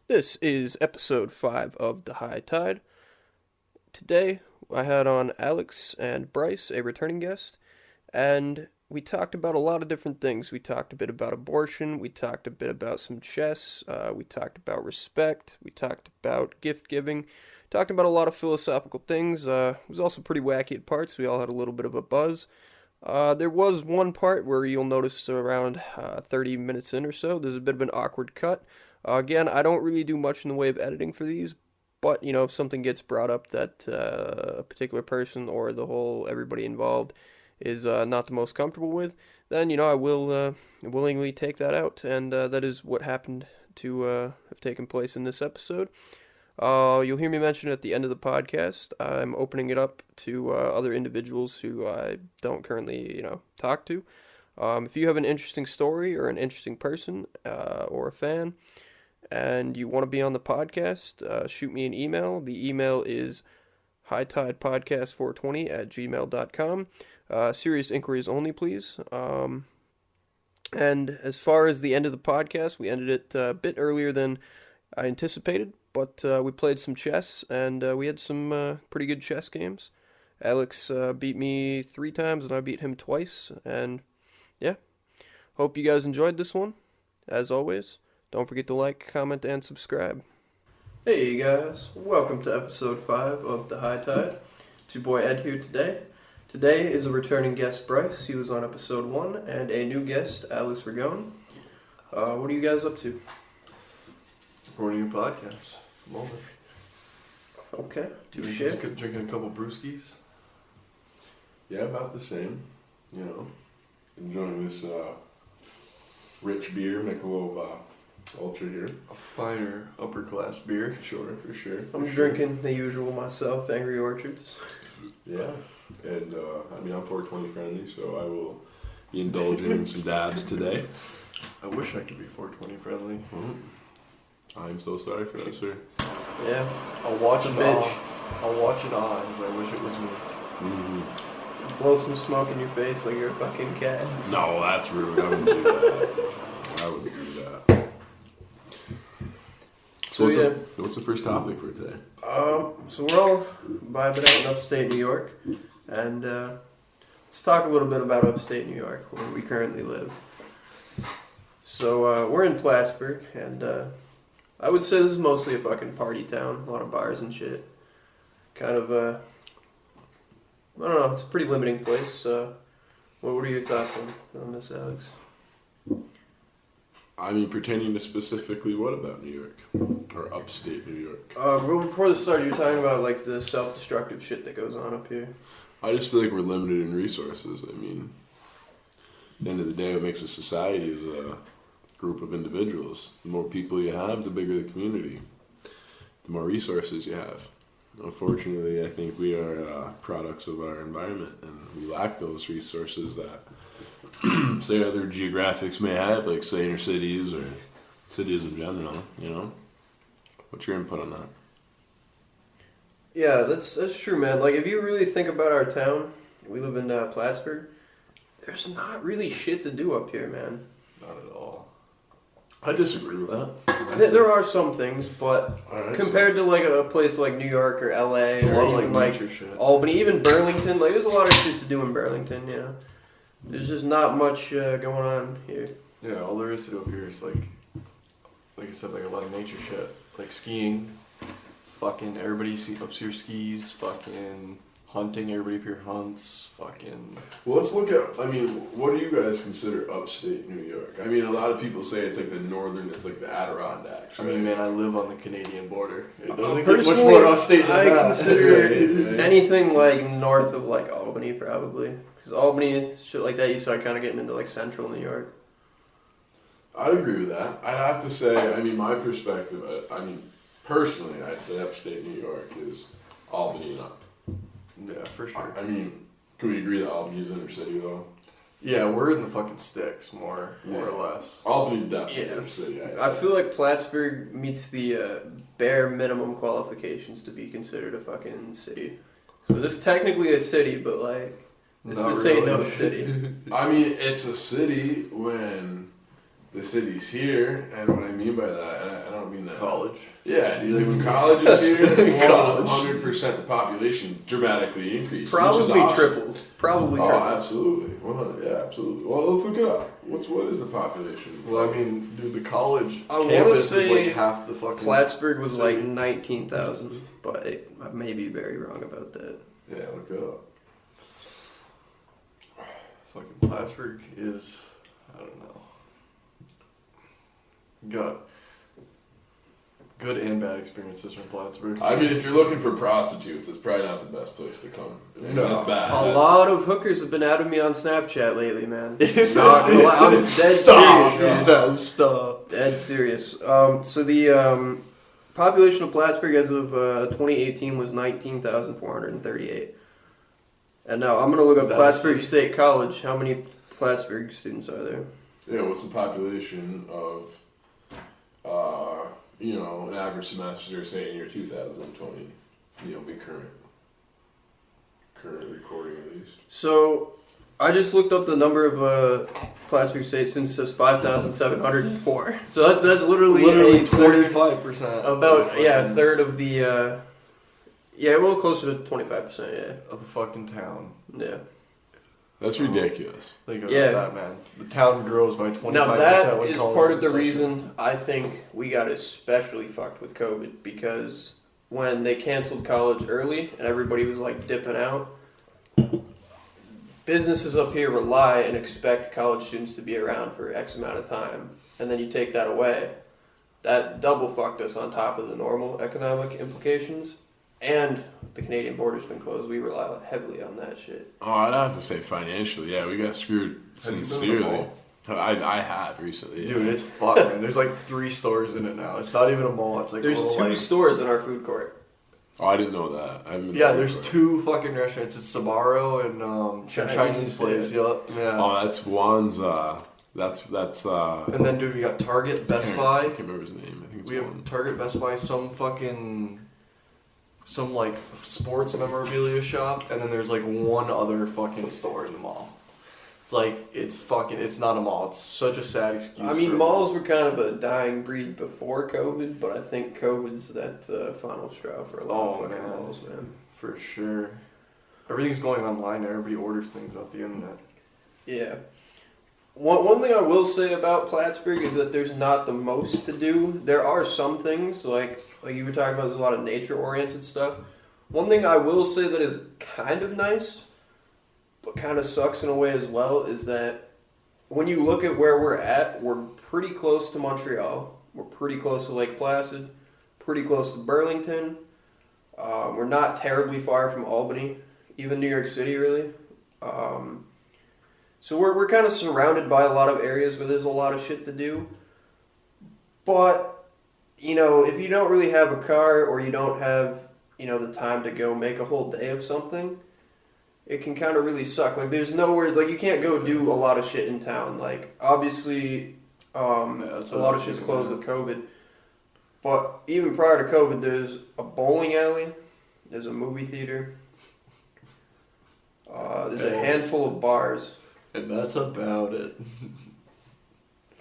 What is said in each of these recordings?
This is episode 5 of the Hightide. Today, I had on Alex and Bryce, a returning guest, and we talked about a lot of different things. We talked a bit about abortion, we talked a bit about some chess, we talked about respect, we talked about gift giving, talked about a lot of philosophical things. It was also pretty wacky at parts. We all had a little bit of a buzz. There was one part where you'll notice around 30 minutes in or so, there's a bit of an awkward cut. Again, I don't really do much in the way of editing for these, but if something gets brought up that a particular person or the whole everybody involved is not the most comfortable with, then I will willingly take that out, and that is what happened to have taken place in this episode. You'll hear me mention at the end of the podcast. I'm opening it up to other individuals who I don't currently, talk to. If you have an interesting story or an interesting person or a fan, and you want to be on the podcast, shoot me an email. The email is hightidepodcast420@gmail.com. Serious inquiries only, please. And as far as the end of the podcast, we ended it a bit earlier than I anticipated, but we played some chess, and we had some pretty good chess games. Alex beat me 3 times, and I beat him twice, and yeah. Hope you guys enjoyed this one. As always, don't forget to like, comment, and subscribe. Hey guys, welcome to episode 5 of The Hightide. It's your boy Ed here today. Today is a returning guest, Bryce. He was on episode 1, and a new guest, Alex Ragone. What are you guys up to? Recording new podcasts. Moment. Okay, Drinking a couple brewskis. Yeah, about the same. Enjoying this rich beer, Michelob Ultra here. A finer upper class beer, for sure. I'm drinking the usual myself, Angry Orchards. Yeah, and I'm 420 friendly, so I will be indulging in some dabs today. I wish I could be 420 friendly. I'm so sorry for that, sir. Yeah, I'll watch it on. I'll watch it on because I wish it was me. Mm-hmm. Blow some smoke in your face like you're a fucking cat. No, that's rude. I wouldn't do that. So what's the first topic for today? So we're all vibing out in upstate New York, and let's talk a little bit about upstate New York, where we currently live. So we're in Plattsburgh, and I would say this is mostly a fucking party town. A lot of bars and shit. Kind of I don't know. It's a pretty limiting place. What are your thoughts on this, Alex? Pertaining to specifically what about New York? Or upstate New York? Well, before this started, you were talking about, like, the self-destructive shit that goes on up here. I just feel like we're limited in resources. At the end of the day, what makes a society is a group of individuals. The more people you have, the bigger the community. The more resources you have. Unfortunately, I think we are products of our environment, and we lack those resources that say other geographics may have, like say inner cities or cities in general. What's your input on that? Yeah, that's true, man. Like, if you really think about our town, we live in Plattsburgh. There's not really shit to do up here, man. Not at all. I disagree with that. There are some things, but compared to like a place like New York or LA or even like Albany, even Burlington, like there's a lot of shit to do in Burlington. There's just not much going on here. Yeah, all there is to do up here is like I said, like a lot of nature shit, like skiing. Fucking everybody up here skis. Fucking hunting, everybody up here hunts. Fucking. Well, let's look at. What do you guys consider upstate New York? A lot of people say it's like the northern. It's like the Adirondacks. Right? Man, I live on the Canadian border. It doesn't get much more upstate than I that. consider anything like north of like Albany, probably. Because Albany, shit like that, you start kind of getting into like central New York. I'd agree with that. I'd have to say, my perspective, personally, I'd say upstate New York is Albany and up. Yeah, for sure. Can we agree that Albany's inner city, though? Yeah, we're in the fucking sticks, more or less. Albany's definitely inner city, I feel like Plattsburgh meets the bare minimum qualifications to be considered a fucking city. So this is technically a city, but like, this ain't no city. It's a city when the city's here, and what I mean by that, and I don't mean that. College. Yeah, dude, like when college is here, College. 100% the population dramatically increases. Probably which is awesome. triples. Probably Oh, triples. absolutely. 100, yeah, absolutely. Well, let's look it up. What is the population? Well, I mean, dude, the college I wanna campus is say like half the fucking. Plattsburgh was city. like 19,000, but I may be very wrong about that. Yeah, look it up. Fucking Plattsburgh is, I don't know. Got good and bad experiences from Plattsburgh. I mean, if you're looking for prostitutes, it's probably not the best place to come. I mean, No. that's bad. A lot of hookers have been adding me on Snapchat lately, man. Stop. Not gonna lie, I'm dead Stop. serious. He says stop. Dead serious. So the population of Plattsburgh as of 2018 was 19,438. And now I'm gonna look Is up that Plattsburgh a State College. How many Plattsburgh students are there? Yeah, what's the population of, an average semester, say, in year 2020? Be current recording at least. So I just looked up the number of Plattsburgh State students. It says 5,704. So that's literally a third, 45%. about a third of the. Well, closer to 25%. Yeah. Of the fucking town. Yeah. That's So- ridiculous. Think about Yeah. that, man. The town grows by 25%. Now that when is college part of the is such a- reason I think we got especially fucked with COVID, because when they canceled college early and everybody was like dipping out, businesses up here rely and expect college students to be around for X amount of time, and then you take that away. That double fucked us on top of the normal economic implications, and the Canadian border's been closed. We rely heavily on that shit. Oh, I'd have to say financially, yeah, we got screwed Have you been to the sincerely. mall? I have recently. Yeah. Dude, it's fucked, man. There's like 3 stores in it now. It's not even a mall. It's like a There's little, 2 like- stores in our food court. Oh, I didn't know that. I haven't been Yeah, to there's it. 2 fucking restaurants. It's Sabaro and Chinese place. Yup. Yeah. Oh, that's Juan's. That's. And then, dude, we got Target, Best I Buy. can't remember his name. I think it's We have Juan. Target, Best Buy, some like sports memorabilia shop, and then there's like one other fucking store in the mall. It's like it's not a mall. It's such a sad excuse. I mean, for a malls mall. were kind of a dying breed before COVID, but I think COVID's that final straw for a lot of fucking man. malls, man. For sure. Everything's going online. Everybody orders things off the internet. Yeah. One thing I will say about Plattsburgh is that there's not the most to do. There are some things, like you were talking about, there's a lot of nature-oriented stuff. One thing I will say that is kind of nice, but kind of sucks in a way as well, is that when you look at where we're pretty close to Montreal. We're pretty close to Lake Placid, pretty close to Burlington. We're not terribly far from Albany, even New York City, really. So we're kind of surrounded by a lot of areas where there's a lot of shit to do. But, if you don't really have a car, or you don't have, the time to go make a whole day of something, it can kind of really suck. Like, there's nowhere, like, you can't go do a lot of shit in town. Like, obviously, that's a what lot I'm of shit's thinking, closed with COVID. But even prior to COVID, there's a bowling alley, there's a movie theater, there's a handful of bars. And that's about it.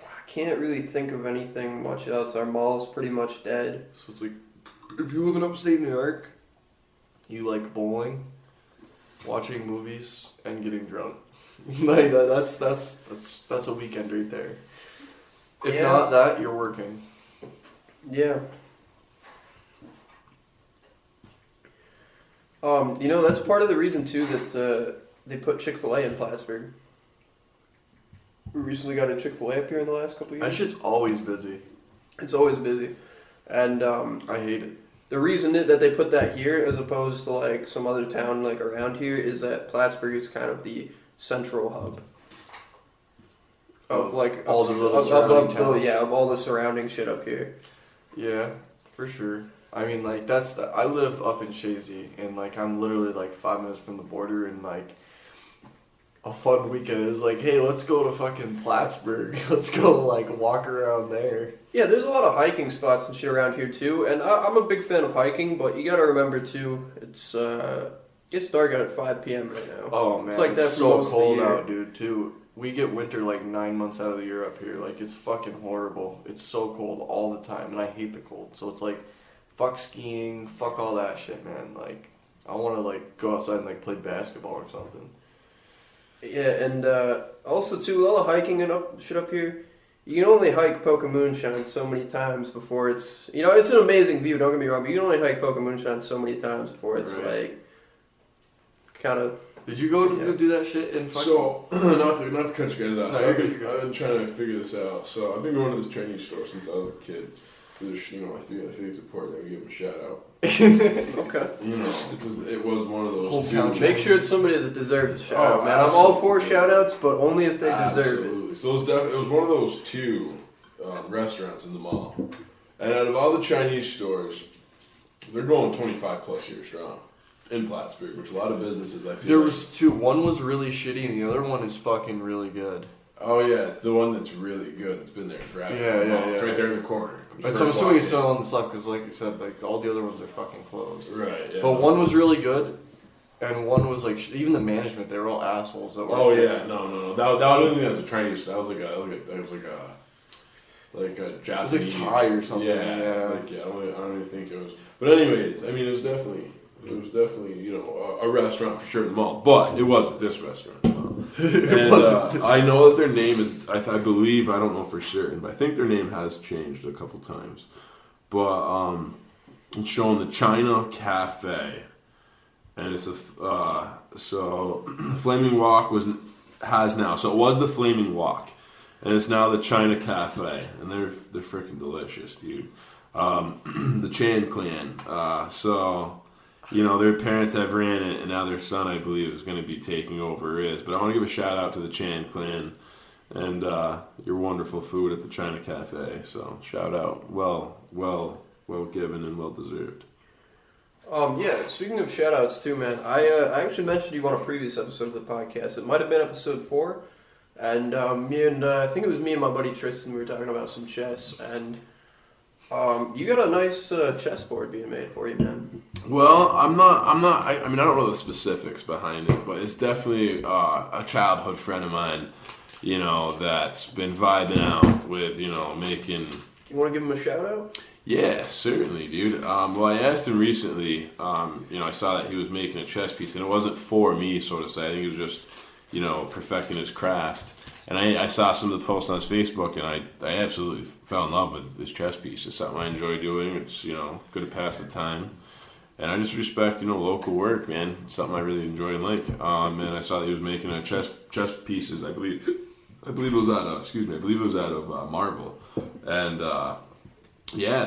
I can't really think of anything much else. Our mall's pretty much dead. So it's like, if you live in upstate New York, you like bowling, watching movies, and getting drunk. Like that's a weekend right there. If Yeah. not that, you're working. Yeah. That's part of the reason too that they put Chick-fil-A in Plattsburgh. We recently got a Chick-fil-A up here in the last couple of That years. shit's always busy. It's always busy. And I hate it. the reason that they put that here as opposed to like some other town like around here is that Plattsburgh is kind of the central hub of like all the little surrounding towns. of all the surrounding shit up here. Yeah, for sure. I mean, like I live up in Shazy, and like I'm literally like 5 minutes from the border, and like a fun weekend is like, hey, let's go to fucking Plattsburgh. Let's go like walk around there. Yeah, there's a lot of hiking spots and shit around here too, and I'm a big fan of hiking, but you gotta remember too, it's dark out at 5 p.m. right now. Oh man, It's like that for so most of the cold year. out, dude. Too. we get winter like 9 months out of the year up here. Like, it's fucking horrible. It's so cold all the time, and I hate the cold. So it's like, fuck skiing, fuck all that shit, man. Like, I want to like go outside and like play basketball or something. Yeah, and also too, all the hiking and shit up here. You can only hike Poca Moonshine so many times before it's... it's an amazing view, don't get me wrong, but you can only hike Poca Moonshine so many times before it's, like, kind of... Did you go to do that shit in fucking... So, not to cut you guys off, No, I've been trying to figure this out. So, I've been going to this Chinese store since I was a kid. Because, I think it's important that we give them a shout out. Okay. Because it was one of those... Hometown. Make sure it's somebody that deserves a shout out, man. Absolutely. I'm all for shout outs, but only if they deserve it. Absolutely. So it was one of those two restaurants in the mall. And out of all the Chinese stores, they're going 25 plus years strong in Plattsburgh, which a lot of businesses, I feel There was two. One was really shitty, and the other one is fucking really good. Oh, yeah. The one that's really good. It's been there forever. Yeah. It's right there in the corner. And so I'm assuming it's still on the stuff, because like you said, like all the other ones are fucking closed. Right, yeah. But one was really good, and one was like, even the management, they were all assholes. That Oh, yeah. No. That I don't think that was a Chinese. That was like a Japanese. It was like Thai or something. Yeah. It's like, I don't even think it was. But anyways, I mean, it was definitely, a restaurant for sure in the mall. But it wasn't this restaurant. And I know that their name is, I believe, I don't know for certain, but I think their name has changed a couple times. But it's showing the China Cafe. And it's so Flaming Walk has now. So it was the Flaming Walk. And it's now the China Cafe, and they're freaking delicious, dude. The Chan clan. Their parents have ran it, and now their son, I believe, is going to be taking over But I want to give a shout out to the Chan clan and your wonderful food at the China Cafe. So shout out, well given and well deserved. Speaking of shout outs too, man, I actually mentioned you on a previous episode of the podcast. It might have been episode 4. And I think it was me and my buddy Tristan, we were talking about some chess, and you got a nice chessboard being made for you, man. Well, I don't know the specifics behind it, but it's definitely a childhood friend of mine, that's been vibing out with, making... You want to give him a shout out? Yeah, certainly, dude. Well, I asked him recently, I saw that he was making a chess piece, and it wasn't for me, so to say. I think it was just... perfecting his craft. And I saw some of the posts on his Facebook, and I absolutely fell in love with this chess piece. It's something I enjoy doing. It's, good to pass the time. And I just respect, local work, man. It's something I really enjoy and like. And I saw that he was making a chess pieces, I believe it was out of marble. And,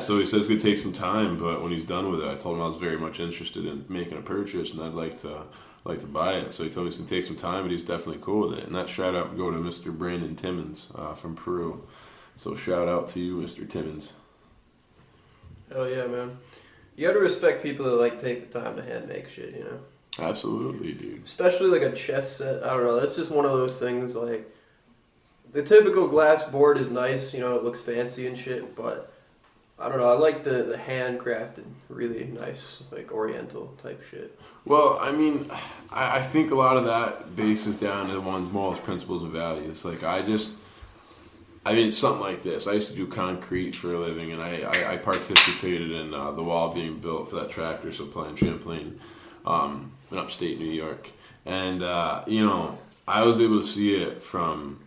so he said it's going to take some time, but when he's done with it, I told him I was very much interested in making a purchase, and I'd like to buy it. So he told me it's going to take some time, but he's definitely cool with it. And that shout out would go to Mr. Brandon Timmons from Peru. So shout out to you, Mr. Timmons. Hell yeah, man. You gotta respect people that take the time to hand make shit, Absolutely, dude. Especially like a chess set. I don't know. That's just one of those things. Like the typical glass board is nice, it looks fancy and shit, but I don't know. I like the handcrafted, really nice, Oriental type shit. Well, I mean, I think a lot of that bases down to one's morals, principles, and values. It's something like this. I used to do concrete for a living, and I participated in the wall being built for that tractor supply in Champlain, in upstate New York. And, I was able to see it from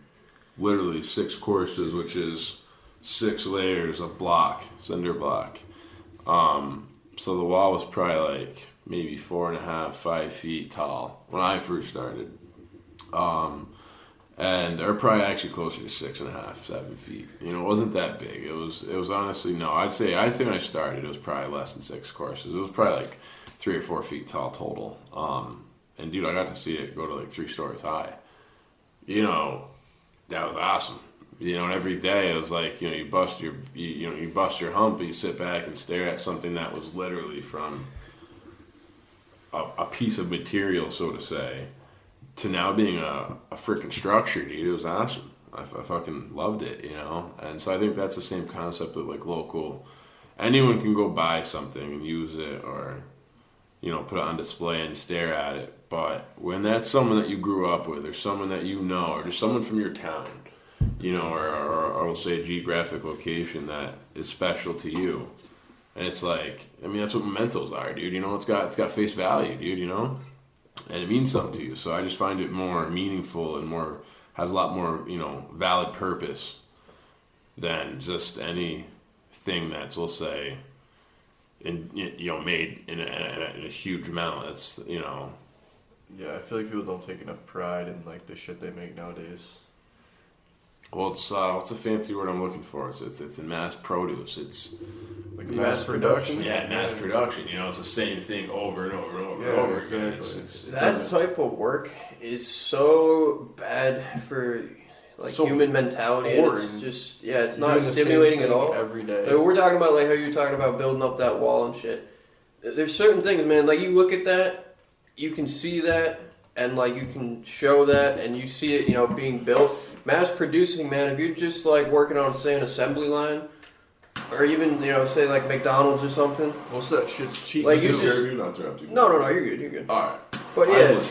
literally 6 courses, which is 6 layers of cinder block. So the wall was probably maybe 4.5, 5 feet tall when I first started. And they're probably actually closer to 6.5, 7 feet. It wasn't that big. It was honestly, no, I'd say when I started, it was probably less than 6 courses. It was probably 3 or 4 feet tall total. And dude, I got to see it go to 3 stories high. That was awesome. And every day it was you bust your hump, but you sit back and stare at something that was literally from a piece of material, so to say, to now being a freaking structure, dude. It was awesome. I fucking loved it, And so I think that's the same concept of local. Anyone can go buy something and use it, or put it on display and stare at it. But when that's someone that you grew up with, or someone that you know, or just someone from your town, or we'll say a geographic location that is special to you, and it's like, I mean, that's what mementos are, dude. It's got face value, dude. And it means something to you. So I just find it more meaningful and has a lot more, valid purpose than just anything that's, we'll say, made in a huge amount. That's, Yeah, I feel like people don't take enough pride in like the shit they make nowadays. Well, it's what's a fancy word I'm looking for? It's in mass produce. It's like mass production. Yeah, mass production. It's the same thing over and over and over and over again. That type of work is so bad for so human mentality. And it's just it's not stimulating at all. Every day. Like, we're talking about how you're talking about building up that wall and shit. There's certain things, man. Like you look at that, you can see that, and you can show that, and you see it, being built. Mass producing, man. If you're just working on, say, an assembly line, or even say McDonald's or something. Most of that shit's cheap. Not interrupt you. No, you're good. All right. But yeah.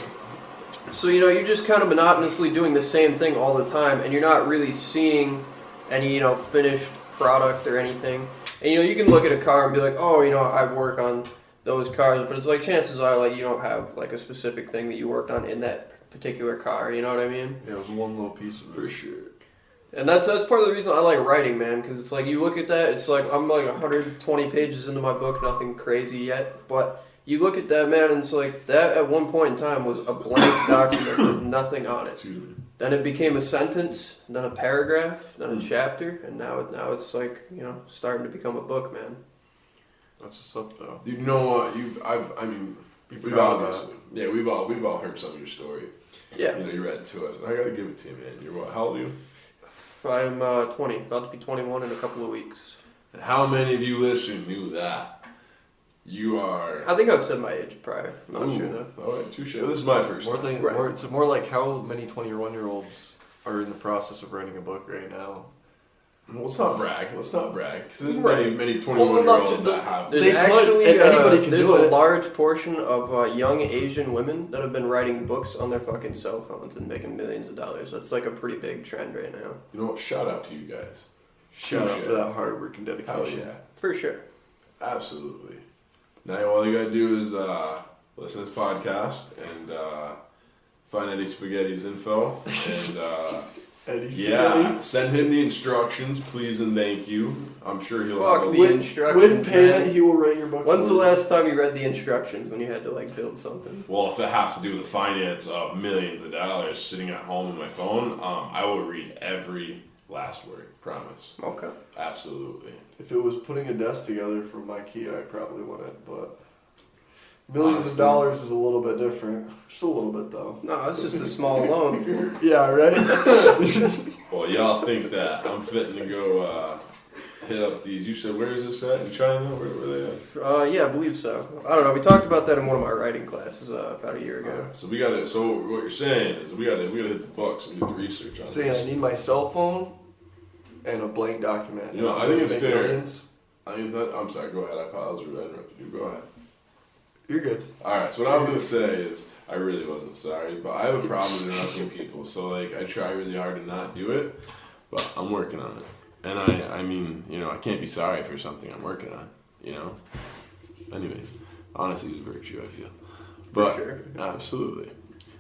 So, you're just kind of monotonously doing the same thing all the time, and you're not really seeing any, finished product or anything. And, you can look at a car and be like, oh, I work on those cars, but it's chances are, you don't have, a specific thing that you worked on in that particular car, you know what I mean? Yeah, it was one little piece of it. For sure. And that's part of the reason I like writing, man, because it's you look at that, it's I'm 120 pages into my book, nothing crazy yet, but you look at that, man, and it's that at one point in time was a blank document with nothing on it. Excuse me. Then it became a sentence, then a paragraph, then a chapter, and now it's starting to become a book, man. That's what's up, though. You know what? We've all heard some of your story. Yeah. You read it to us, and I gotta give it to you, man. You're what? How old are you? I'm 20, about to be 21 in a couple of weeks. And how many of you listening knew that? You are... I think I've said my age prior. I'm not sure, though. All right, touche. This is my first time. It's more like how many 21-year-olds are in the process of writing a book right now. Well, let's not brag. Because there's Right. many 21-year-olds that have... There's there's a large portion of young Asian women that have been writing books on their fucking cell phones and making millions of dollars. That's a pretty big trend right now. You know what? Shout out to you guys. Shout out for that hard work and dedication. Hell yeah. For sure. Absolutely. Now, all you gotta do is listen to this podcast and find Eddie Spaghetti's info. And Eddie Spaghetti. Send him the instructions, please and thank you. I'm sure he'll have the instructions. With payment, he will write your book. When's the last time you read the instructions when you had to build something? Well, if it has to do with the finance of millions of dollars sitting at home on my phone, I will read every last word. Promise. Okay. Absolutely. If it was putting a desk together from IKEA, I probably wouldn't, but millions of dollars is a little bit different. Just a little bit, though. No, that's just a small loan. Yeah, right? Well, y'all think that I'm fitting to go hit up these. You said, where is this at? In China? Where were they at? Yeah, I believe so. I don't know. We talked about that in one of my writing classes about a year ago. So we gotta. So what you're saying is we gotta hit the books and do the research on Saying this. I need my cell phone and a blank document. I think it's fair. Millions. I'm sorry. Go ahead. I apologize for interrupting you. Go ahead. You're good. All right. So what I was gonna say is I really wasn't sorry, but I have a problem interrupting people. So I try really hard to not do it, but I'm working on it. And I mean, I can't be sorry for something I'm working on. Anyways, honesty is a virtue, I feel. But for sure. Absolutely.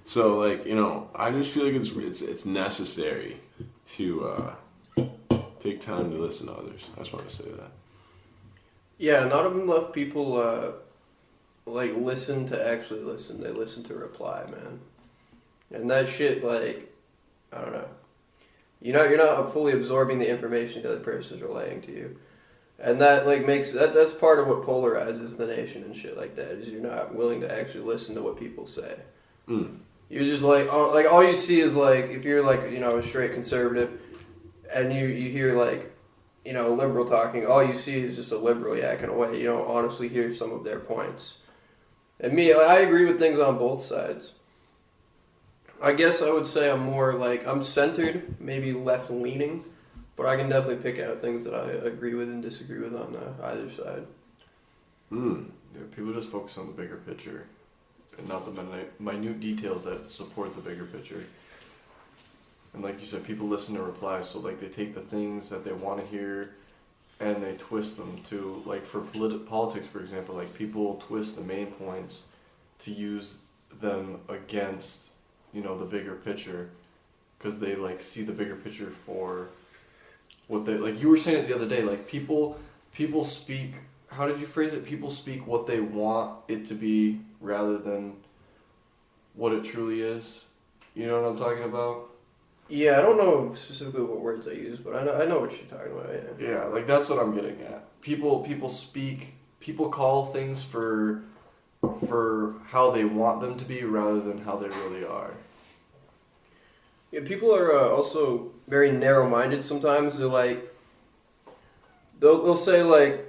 So I just feel like it's necessary to take time to listen to others. I just want to say that. Yeah, not enough people listen to actually listen. They listen to reply, man. And that shit, I don't know. You're not fully absorbing the information the other person is relaying to you. And that makes that's part of what polarizes the nation and shit like that, is you're not willing to actually listen to what people say. Mm. You're just all you see is if you're a straight conservative and you hear a liberal talking, all you see is just a liberal yakking away. You don't honestly hear some of their points. And me, I agree with things on both sides. I guess I would say I'm more I'm centered, maybe left-leaning, but I can definitely pick out things that I agree with and disagree with on either side. Yeah, people just focus on the bigger picture. and not the minute details that support the bigger picture. And like you said, people listen to replies, so like they take the things that they want to hear and they twist them to, like for politics, for example, like people twist the main points to use them against, the bigger picture, because they like see the bigger picture for what they, like you were saying it the other day, like people speak, how did you phrase it? People speak what they want it to be rather than what it truly is. You know what I'm talking about? Yeah, I don't know specifically what words I use, but I know what you're talking about. Yeah. Yeah, like that's what I'm getting at. People call things for how they want them to be rather than how they really are. Yeah, people are also very narrow-minded sometimes. They're like, they'll say like,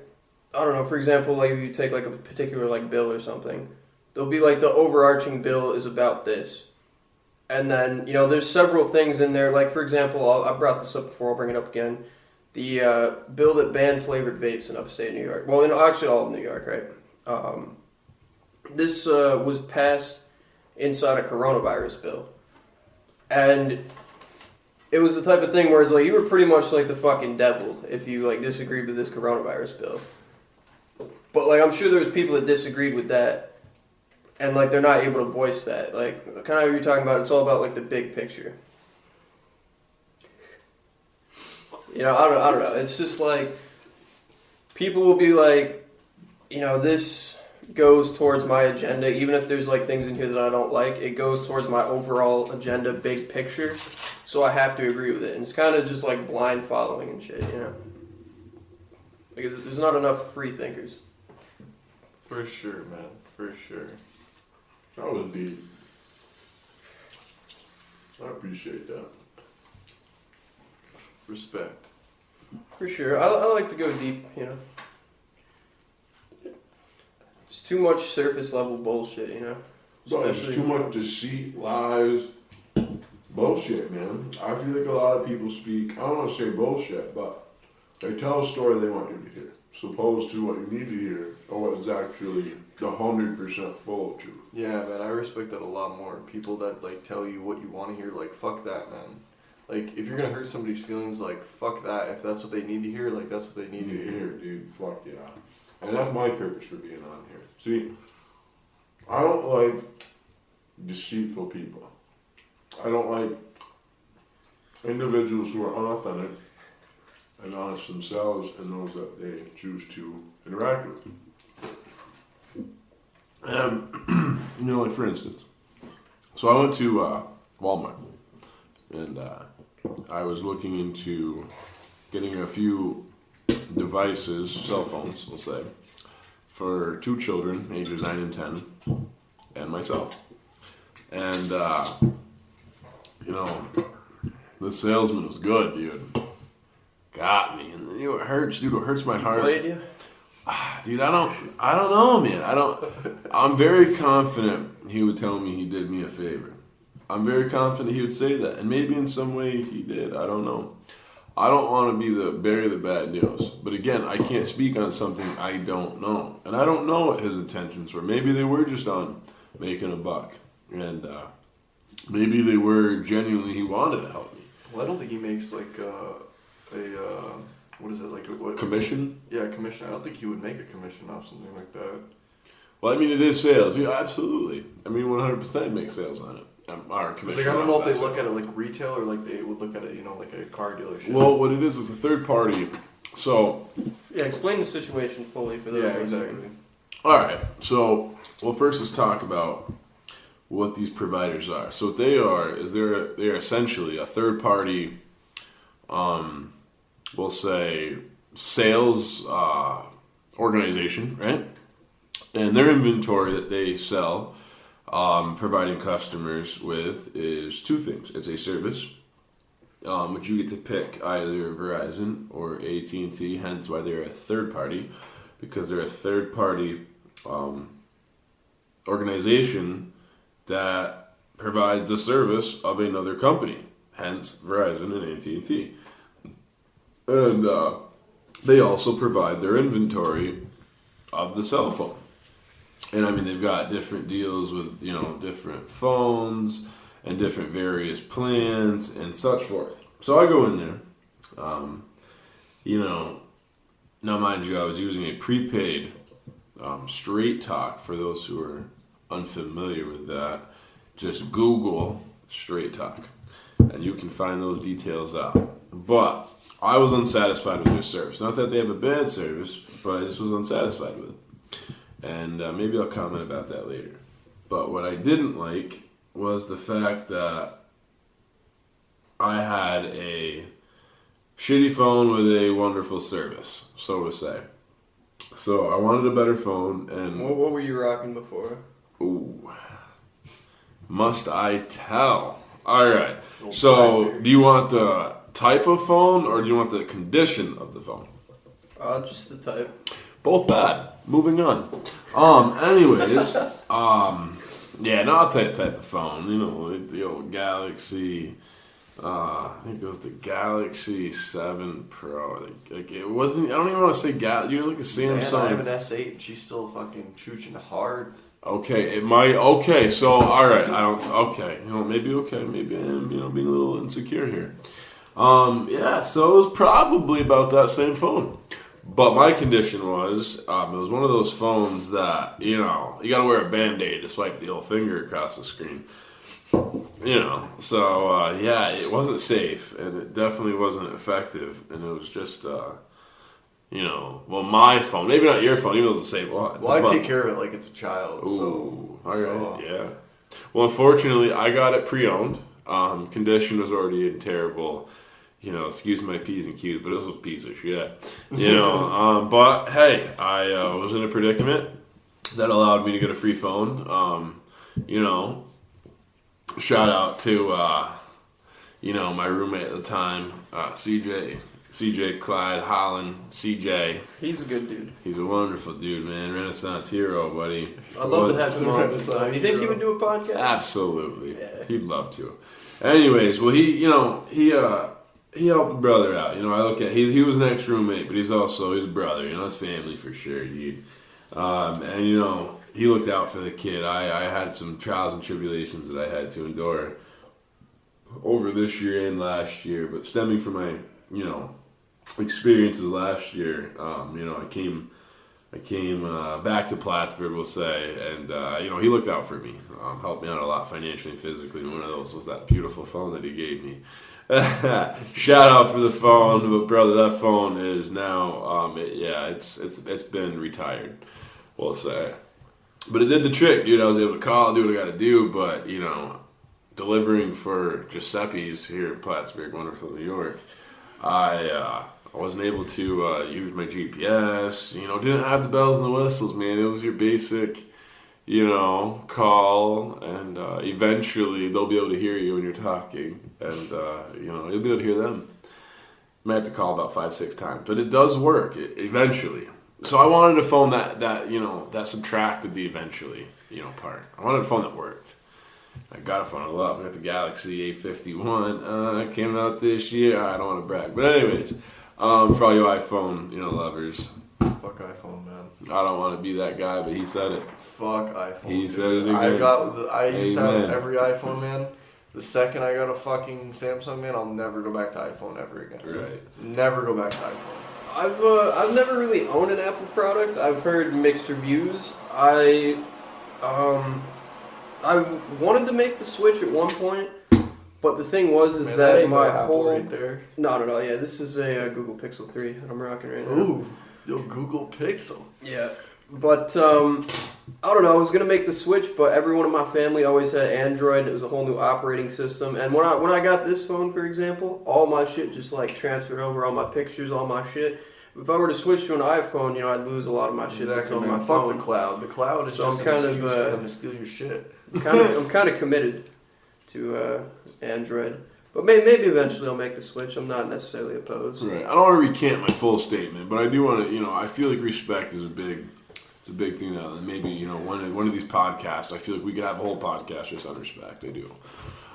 I don't know, for example, like if you take like a particular like bill or something, they'll be like the overarching bill is about this. And then, there's several things in there. Like, for example, I brought this up before, I'll bring it up again. The bill that banned flavored vapes in upstate New York. Well, actually all of New York, right? This was passed inside a coronavirus bill. And it was the type of thing where it's like, you were pretty much like the fucking devil if you, like, disagreed with this coronavirus bill. But, like, I'm sure there was people that disagreed with that. And, like, they're not able to voice that. Like, kind of what you're talking about, it's all about, like, the big picture. I don't know. It's just, like, people will be like, this goes towards my agenda. Even if there's, like, things in here that I don't like, it goes towards my overall agenda, big picture. So I have to agree with it. And it's kind of just, like, blind following and shit, Like, there's not enough free thinkers. For sure, man. For sure. That was deep. I appreciate that. Respect. For sure. I like to go deep, It's too much surface level bullshit, Bro, there's too much deceit, lies, bullshit, man. I feel like a lot of people speak, I don't want to say bullshit, but they tell a story they want you to hear, as opposed to what you need to hear, or what is actually the 100% full of truth. Yeah, man, I respect that a lot more. People that, like, tell you what you want to hear, like, fuck that, man. Like, if you're going to hurt somebody's feelings, like, fuck that. If that's what they need to hear, like, that's what they need to hear. Dude, fuck yeah. And that's my purpose for being on here. See, I don't like deceitful people. I don't like individuals who are unauthentic and honest themselves and those that they choose to interact with. Like for instance, so I went to Walmart and I was looking into getting a few devices, cell phones, we'll say, for 2 children, ages 9 and 10, and myself. And, the salesman was good, dude. Got me. And it hurts, dude. It hurts my heart. Played you? Dude, I don't know, man. I'm very confident he would tell me he did me a favor. I'm very confident he would say that. And maybe in some way he did. I don't know. I don't want to be the bearer of the bad news. But again, I can't speak on something I don't know. And I don't know what his intentions were. Maybe they were just on making a buck. And maybe they were genuinely, he wanted to help me. Well, I don't think he makes, like, what is it, like what? Commission? Yeah, commission. I don't think he would make a commission off something like that. Well, I mean, it is sales. Yeah, absolutely. I mean, 100% make sales on it. Our commission. Like, I don't know if they look at it like retail or like they would look at it, like a car dealership. Well, what it is a third party. So. Yeah, explain the situation fully for those. Yeah, exactly. All right. So, well, first let's talk about what these providers are. So what they are is they're essentially a third party, we'll say sales organization, right? And their inventory that they sell, providing customers with is 2 things. It's a service, which you get to pick either Verizon or AT&T, hence why they're a third party, because they're a third party organization that provides the service of another company, hence Verizon and AT&T. And they also provide their inventory of the cell phone. And I mean, they've got different deals with, different phones and different various plans and such forth. So I go in there. Now mind you, I was using a prepaid straight talk. For those who are unfamiliar with that, just Google straight talk and you can find those details out. But I was unsatisfied with their service. Not that they have a bad service, but I just was unsatisfied with it. And maybe I'll comment about that later. But what I didn't like was the fact that I had a shitty phone with a wonderful service, so to say. So I wanted a better phone, and What were you rocking before? ooh, must I tell? All right. So do you want the type of phone, or do you want the condition of the phone? Just the type. Both bad. Moving on. Anyways, yeah, not that type of phone. Like the old Galaxy. I think it was the Galaxy 7 Pro. Like it wasn't. I don't even want to say Galaxy. You're like a Samsung. Man, I have an S8 and she's still fucking chooching hard. Okay, it might. Okay, so all right. I don't. Okay, maybe okay. Maybe I am. Being a little insecure here. Yeah. So it was probably about that same phone. But my condition was, it was one of those phones that, you got to wear a Band-Aid to swipe the old finger across the screen. So, yeah, it wasn't safe, and it definitely wasn't effective, and it was just, my phone, maybe not your phone, even though it's the same one. Well, I take care of it like it's a child. Ooh, all right, yeah. Well, unfortunately, I got it pre-owned. Condition was already in terrible... excuse my P's and Q's, but it was a piece of shit. But hey, I was in a predicament that allowed me to get a free phone. Shout out to my roommate at the time, CJ Clyde Holland, CJ. He's a good dude. He's a wonderful dude, man. Renaissance hero, buddy. I'd love to have him on sometime. You think he would do a podcast? Absolutely. Yeah. He'd love to. Anyways, well, he helped a brother out. I look at he was an ex-roommate, but he's a brother. It's family for sure, dude. And he looked out for the kid. I had some trials and tribulations that I had to endure over this year and last year, but stemming from my experiences last year, I came back to Plattsburgh, we'll say, and he looked out for me, helped me out a lot financially and physically. One of those was that beautiful phone that he gave me. Shout out for the phone, but brother, that phone is now, it's been retired, we'll say. But it did the trick, dude. I was able to call and do what I got to do, but delivering for Giuseppe's here in Plattsburgh, wonderful New York, I wasn't able to use my GPS. Didn't have the bells and the whistles, man. It was your basic, call, and eventually they'll be able to hear you when you're talking, and you'll be able to hear them. Might have to call about 5-6 times, but it does work eventually. So I wanted a phone that subtracted the eventually part. I wanted a phone that worked. I got a phone I love. I got the Galaxy A51. It came out this year. I don't want to brag, but anyways, for all you iPhone lovers. Fuck iPhone, man. I don't want to be that guy, but he said it. Fuck iPhone. He said it again. I used to have every iPhone, man. The second I got a fucking Samsung, man, I'll never go back to iPhone ever again. Right. Never go back to iPhone. I've never really owned an Apple product. I've heard mixed reviews. I wanted to make the switch at one point, but the thing was Man, that my whole right there. No, yeah, this is a Google Pixel 3 that I'm rocking right now. Ooh, yo, Google Pixel. Yeah, but I don't know. I was gonna make the switch, but everyone in my family always had Android. And it was a whole new operating system. And when I got this phone, for example, all my shit just like transferred over. All my pictures, all my shit. If I were to switch to an iPhone, I'd lose a lot of my shit that's on my phone. Fuck the cloud. The cloud is just an excuse for them to steal your shit. I'm kind of committed to Android. But maybe eventually I'll make the switch. I'm not necessarily opposed. Right. I don't want to recant my full statement, but I do want to, I feel like respect is a big thing now. And maybe, one of these podcasts, I feel like we could have a whole podcast just on respect. I do.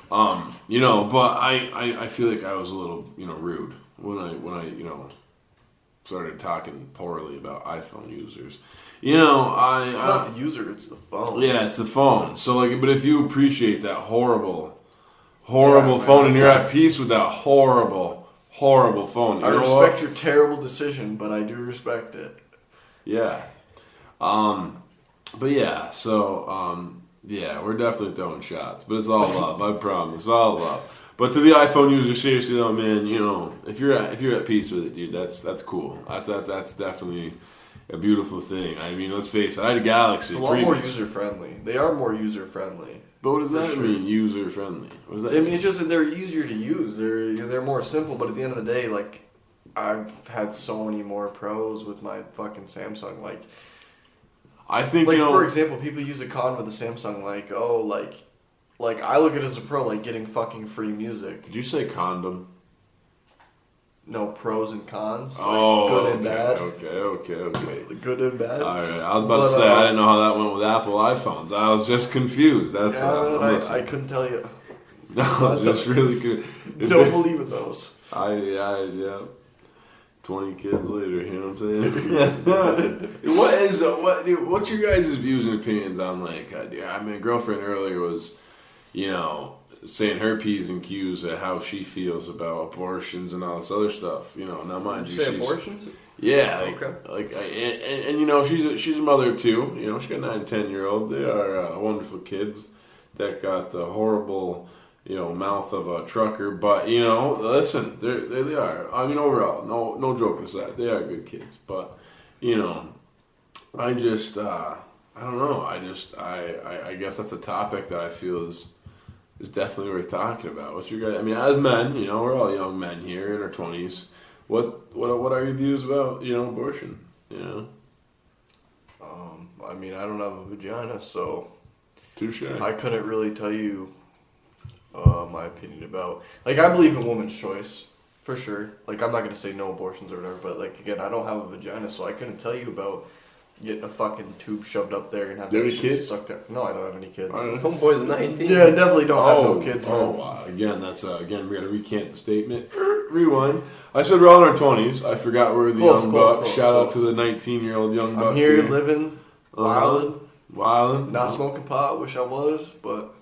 But I feel like I was a little, rude when I started talking poorly about iPhone users. You know, It's not the user, it's the phone. Yeah, it's the phone. So, like, but if you appreciate that horrible Yeah, phone, and you're man. at peace with that horrible phone. I respect your terrible decision, but I do respect it. Yeah. But yeah, so, yeah, we're definitely throwing shots. But it's all love, I promise. It's all love. But to the iPhone user, seriously though, man, you know, if you're at peace with it, dude, that's cool. That's definitely a beautiful thing. I mean, let's face it, I had a Galaxy. It's a lot more user-friendly. They are more user-friendly. But what does that sure. mean, user-friendly? What does that I mean, it's just that they're easier to use. They're more simple, but at the end of the day, like, I've had so many more pros with my fucking Samsung. Like, I think, like you know, for example, people use a con with a Samsung, like, oh, like I look at it as a pro, like getting fucking free music. did you say condom? No, pros and cons. Oh, Like good okay, and bad. okay. The good and bad. All right, I was about to say I didn't know how that went with Apple iPhones. I was just confused. That's I couldn't tell you. no, it's just really good. Don't believe in those. Yeah. 20 kids later, you know what I'm saying? What's your guys' views and opinions on, like, I mean, girlfriend earlier was, you know, saying her P's and Q's at how she feels about abortions and all this other stuff. You know, now mind you, Say abortions? Yeah, Okay. and you know, she's a mother of two. You know, she got 9 and 10-year-old. They are wonderful kids that got the horrible, you know, mouth of a trucker. But you know, listen, they are. I mean, overall, no joking aside, they are good kids. But you know, I just I don't know. I guess that's a topic that I feel is definitely worth talking about. What's your guys? I mean, as men, you know, we're all young men here in our 20s. What are your views about, you know, abortion? You know. I mean, I don't have a vagina, so Touche. I couldn't really tell you my opinion about. Like, I believe in woman's choice for sure. Like, I'm not gonna say no abortions or whatever, but like again, I don't have a vagina, so I couldn't tell you about getting a fucking tube shoved up there and having Do you that have shit kids? sucked out. No, I don't have any kids. Homeboy's 19. Yeah, I definitely don't have no kids, man. Again, that's again we got to recant the statement. Rewind. I said we're all in our 20s. I forgot we're the young buck. Shout out to the 19-year-old young buck. I'm here living, wildin', not smoking pot. Wish I was, but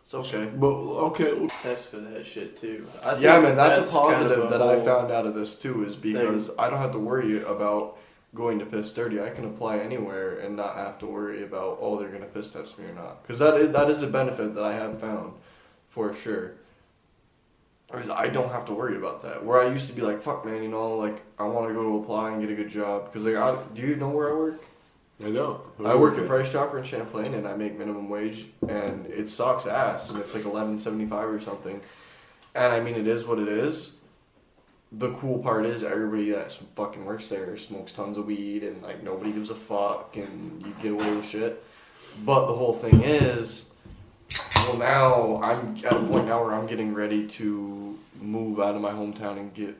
it's okay. But okay. Test for that shit too. Yeah, man, that's a kind positive of a that I whole found out of this too, is because I don't have to worry about going to piss dirty. I can apply anywhere and not have to worry about, oh, they're gonna piss test me or not. Because that is a benefit that I have found for sure. Because I don't have to worry about that. Where I used to be like, fuck, man, you know, like I want to go to apply and get a good job. Because like, do you know where I work? I don't. I work at Price Chopper in Champlain, and I make minimum wage, and it sucks ass, and it's like $11.75 or something. And I mean, it is what it is. The cool part is everybody that fucking works there smokes tons of weed, and like nobody gives a fuck, and you get away with shit. But the whole thing is, well, now I'm at a point now where I'm getting ready to move out of my hometown and get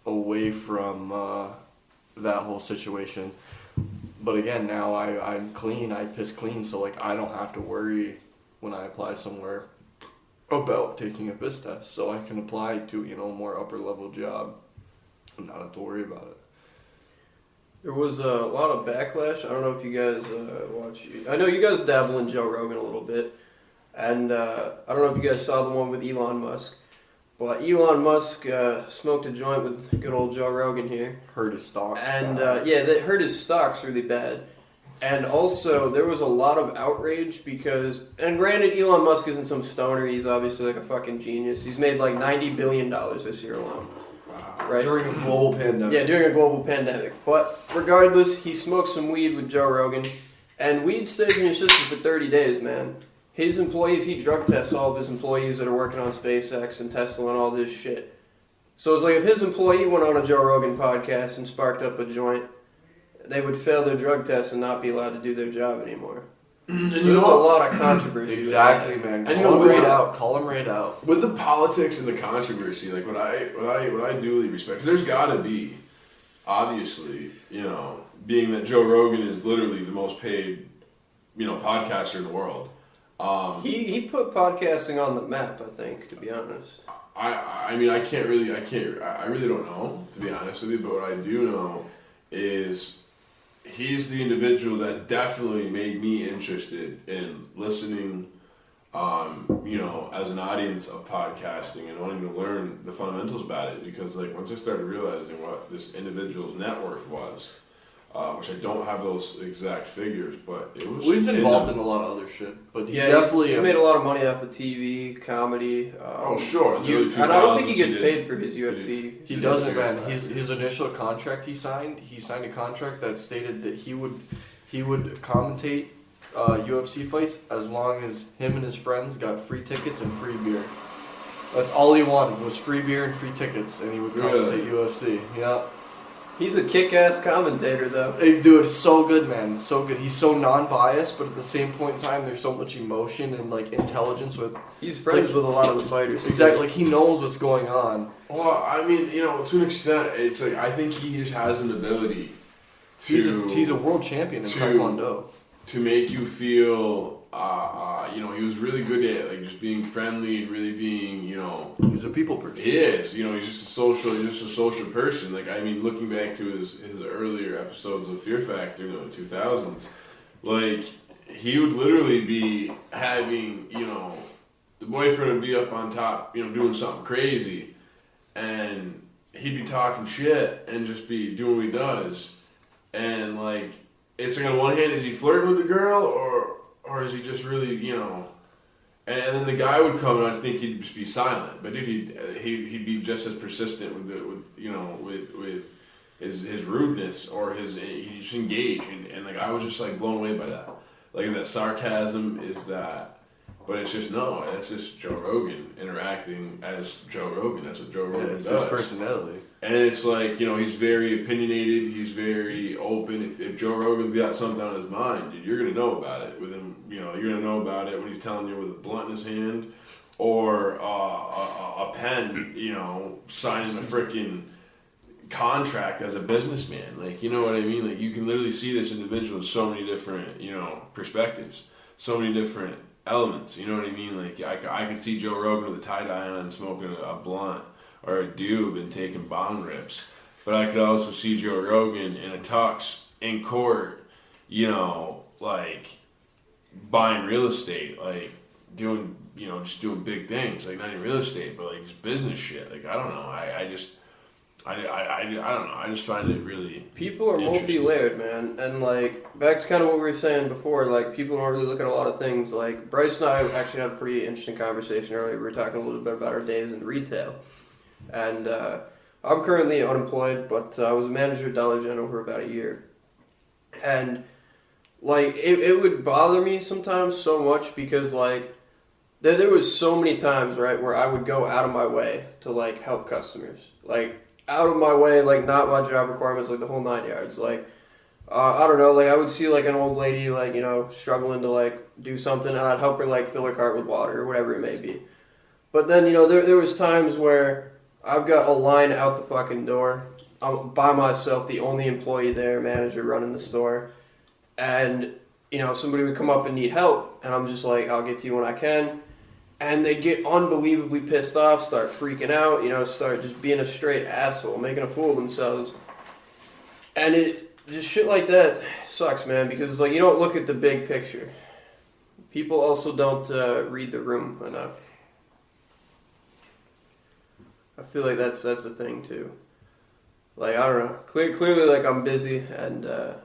away from that whole situation. But again, now I'm clean, I piss clean, so like I don't have to worry when I apply somewhere about taking a piss test. So I can apply to, you know, a more upper level job and not have to worry about it. There was a lot of backlash. I don't know if you guys watch. I know you guys dabble in Joe Rogan a little bit, and I don't know if you guys saw the one with Elon Musk. But Elon Musk smoked a joint with good old Joe Rogan here. Hurt his stocks. And yeah, that hurt his stocks really bad. And also, there was a lot of outrage because, and granted, Elon Musk isn't some stoner. He's obviously like a fucking genius. He's made like $90 billion this year alone. Wow. Right? During a global pandemic. Yeah, during a global pandemic. But regardless, he smoked some weed with Joe Rogan. And weed stays in your system for 30 days, man. His employees, he drug tests all of his employees that are working on SpaceX and Tesla and all this shit. So it's like if his employee went on a Joe Rogan podcast and sparked up a joint, they would fail their drug test and not be allowed to do their job anymore. So there's a lot of controversy. Exactly, man. And Call him right out. With the politics and the controversy, like what I duly respect, because there's got to be, obviously, you know, being that Joe Rogan is literally the most paid, you know, podcaster in the world. He put podcasting on the map, I think, to be honest. I mean, I really don't know, to be honest with you, but what I do know is he's the individual that definitely made me interested in listening, as an audience of podcasting and wanting to learn the fundamentals about it, because like once I started realizing what this individual's net worth was, which I don't have those exact figures, but it was. Well, he's involved in a lot of other shit, but he definitely he made a lot of money off of TV, comedy. Sure. And I don't think he gets paid for his UFC. He doesn't, man. His initial contract he signed a contract that stated that he would commentate UFC fights as long as him and his friends got free tickets and free beer. That's all he wanted was free beer and free tickets, and he would commentate UFC. Yeah. He's a kick-ass commentator, though. Hey, dude, it's so good, man. So good. He's so non-biased, but at the same point in time, there's so much emotion and like intelligence with. He's friends with a lot of the fighters. Exactly. Like he knows what's going on. Well, I mean, to an extent, it's like I think he just has an ability to. He's a world champion in Taekwondo. To make you feel, he was really good at like just being friendly and really being, He's a people person. He is, he's just a social person. Like, I mean, looking back to his earlier episodes of Fear Factor, in the 2000s, like, he would literally be having, the boyfriend would be up on top, doing something crazy, and he'd be talking shit and just be doing what he does, and, like, it's like on one hand, is he flirting with the girl, or is he just really, And then the guy would come, and I think he'd just be silent. But dude, he'd be just as persistent with his rudeness or he'd just engage, and like I was just like blown away by that. Like, is that sarcasm? Is that? But it's just that's just Joe Rogan interacting as Joe Rogan. That's what Joe Rogan does. It's his personality. And it's like, he's very opinionated, he's very open. If Joe Rogan's got something on his mind, dude, you're going to know about it with him. You're going to know about it when he's telling you with a blunt in his hand or a pen, signing a freaking contract as a businessman. Like, you know what I mean? Like, you can literally see this individual in so many different, perspectives, so many different elements. You know what I mean? Like, I could see Joe Rogan with a tie-dye on smoking a blunt or a doob and taking bong rips. But I could also see Joe Rogan in a tux in court, like buying real estate, like doing, just doing big things, like not even real estate, but like just business shit. Like, I don't know. I don't know. I just find it really people are multi-layered, man. And like back to kind of what we were saying before, like people don't really look at a lot of things. Like Bryce and I actually had a pretty interesting conversation earlier. We were talking a little bit about our days in retail. And I'm currently unemployed, but I was a manager at Dollar General for about a year. And, like, it would bother me sometimes so much because, like, there was so many times, right, where I would go out of my way to, like, help customers. Like, out of my way, like, not my job requirements, like, the whole 9 yards. Like, I don't know, like, I would see, like, an old lady, like, struggling to, like, do something, and I'd help her, like, fill her cart with water or whatever it may be. But then, there was times where I've got a line out the fucking door. I'm by myself, the only employee there, manager running the store. And, somebody would come up and need help. And I'm just like, I'll get to you when I can. And they'd get unbelievably pissed off, start freaking out, start just being a straight asshole, making a fool of themselves. And just shit like that sucks, man, because it's like you don't look at the big picture. People also don't read the room enough. I feel like that's a thing too. Like, I don't know. Clearly, like, I'm busy and, I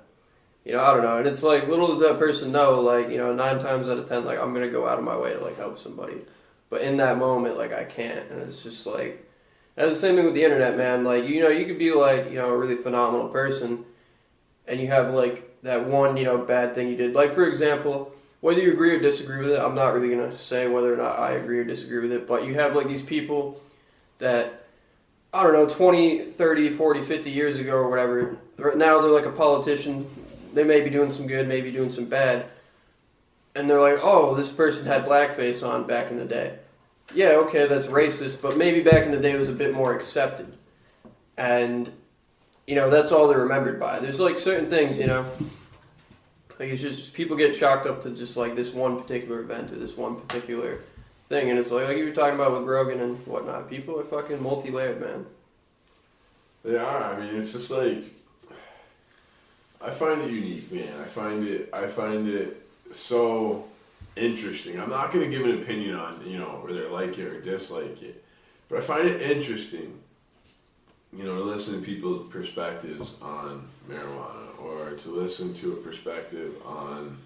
don't know. And it's like, little does that person know, like, 9 times out of 10, like, I'm going to go out of my way to, like, help somebody. But in that moment, like, I can't. And it's just like, that's the same thing with the internet, man. Like, you could be, like, a really phenomenal person and you have, like, that one, bad thing you did. Like, for example, whether you agree or disagree with it, I'm not really going to say whether or not I agree or disagree with it, but you have, like, these people that, I don't know, 20, 30, 40, 50 years ago or whatever, now they're like a politician. They may be doing some good, maybe doing some bad. And they're like, oh, this person had blackface on back in the day. Yeah, okay, that's racist, but maybe back in the day it was a bit more accepted. And, that's all they're remembered by. There's like certain things, like it's just, people get chalked up to just like this one particular event or this one particular thing, and it's like you were talking about with Ragone and whatnot. People are fucking multi-layered, man. They are. I mean, it's just like I find it unique, man. I find it so interesting. I'm not gonna give an opinion on whether I like it or dislike it, but I find it interesting, to listen to people's perspectives on marijuana, or to listen to a perspective on,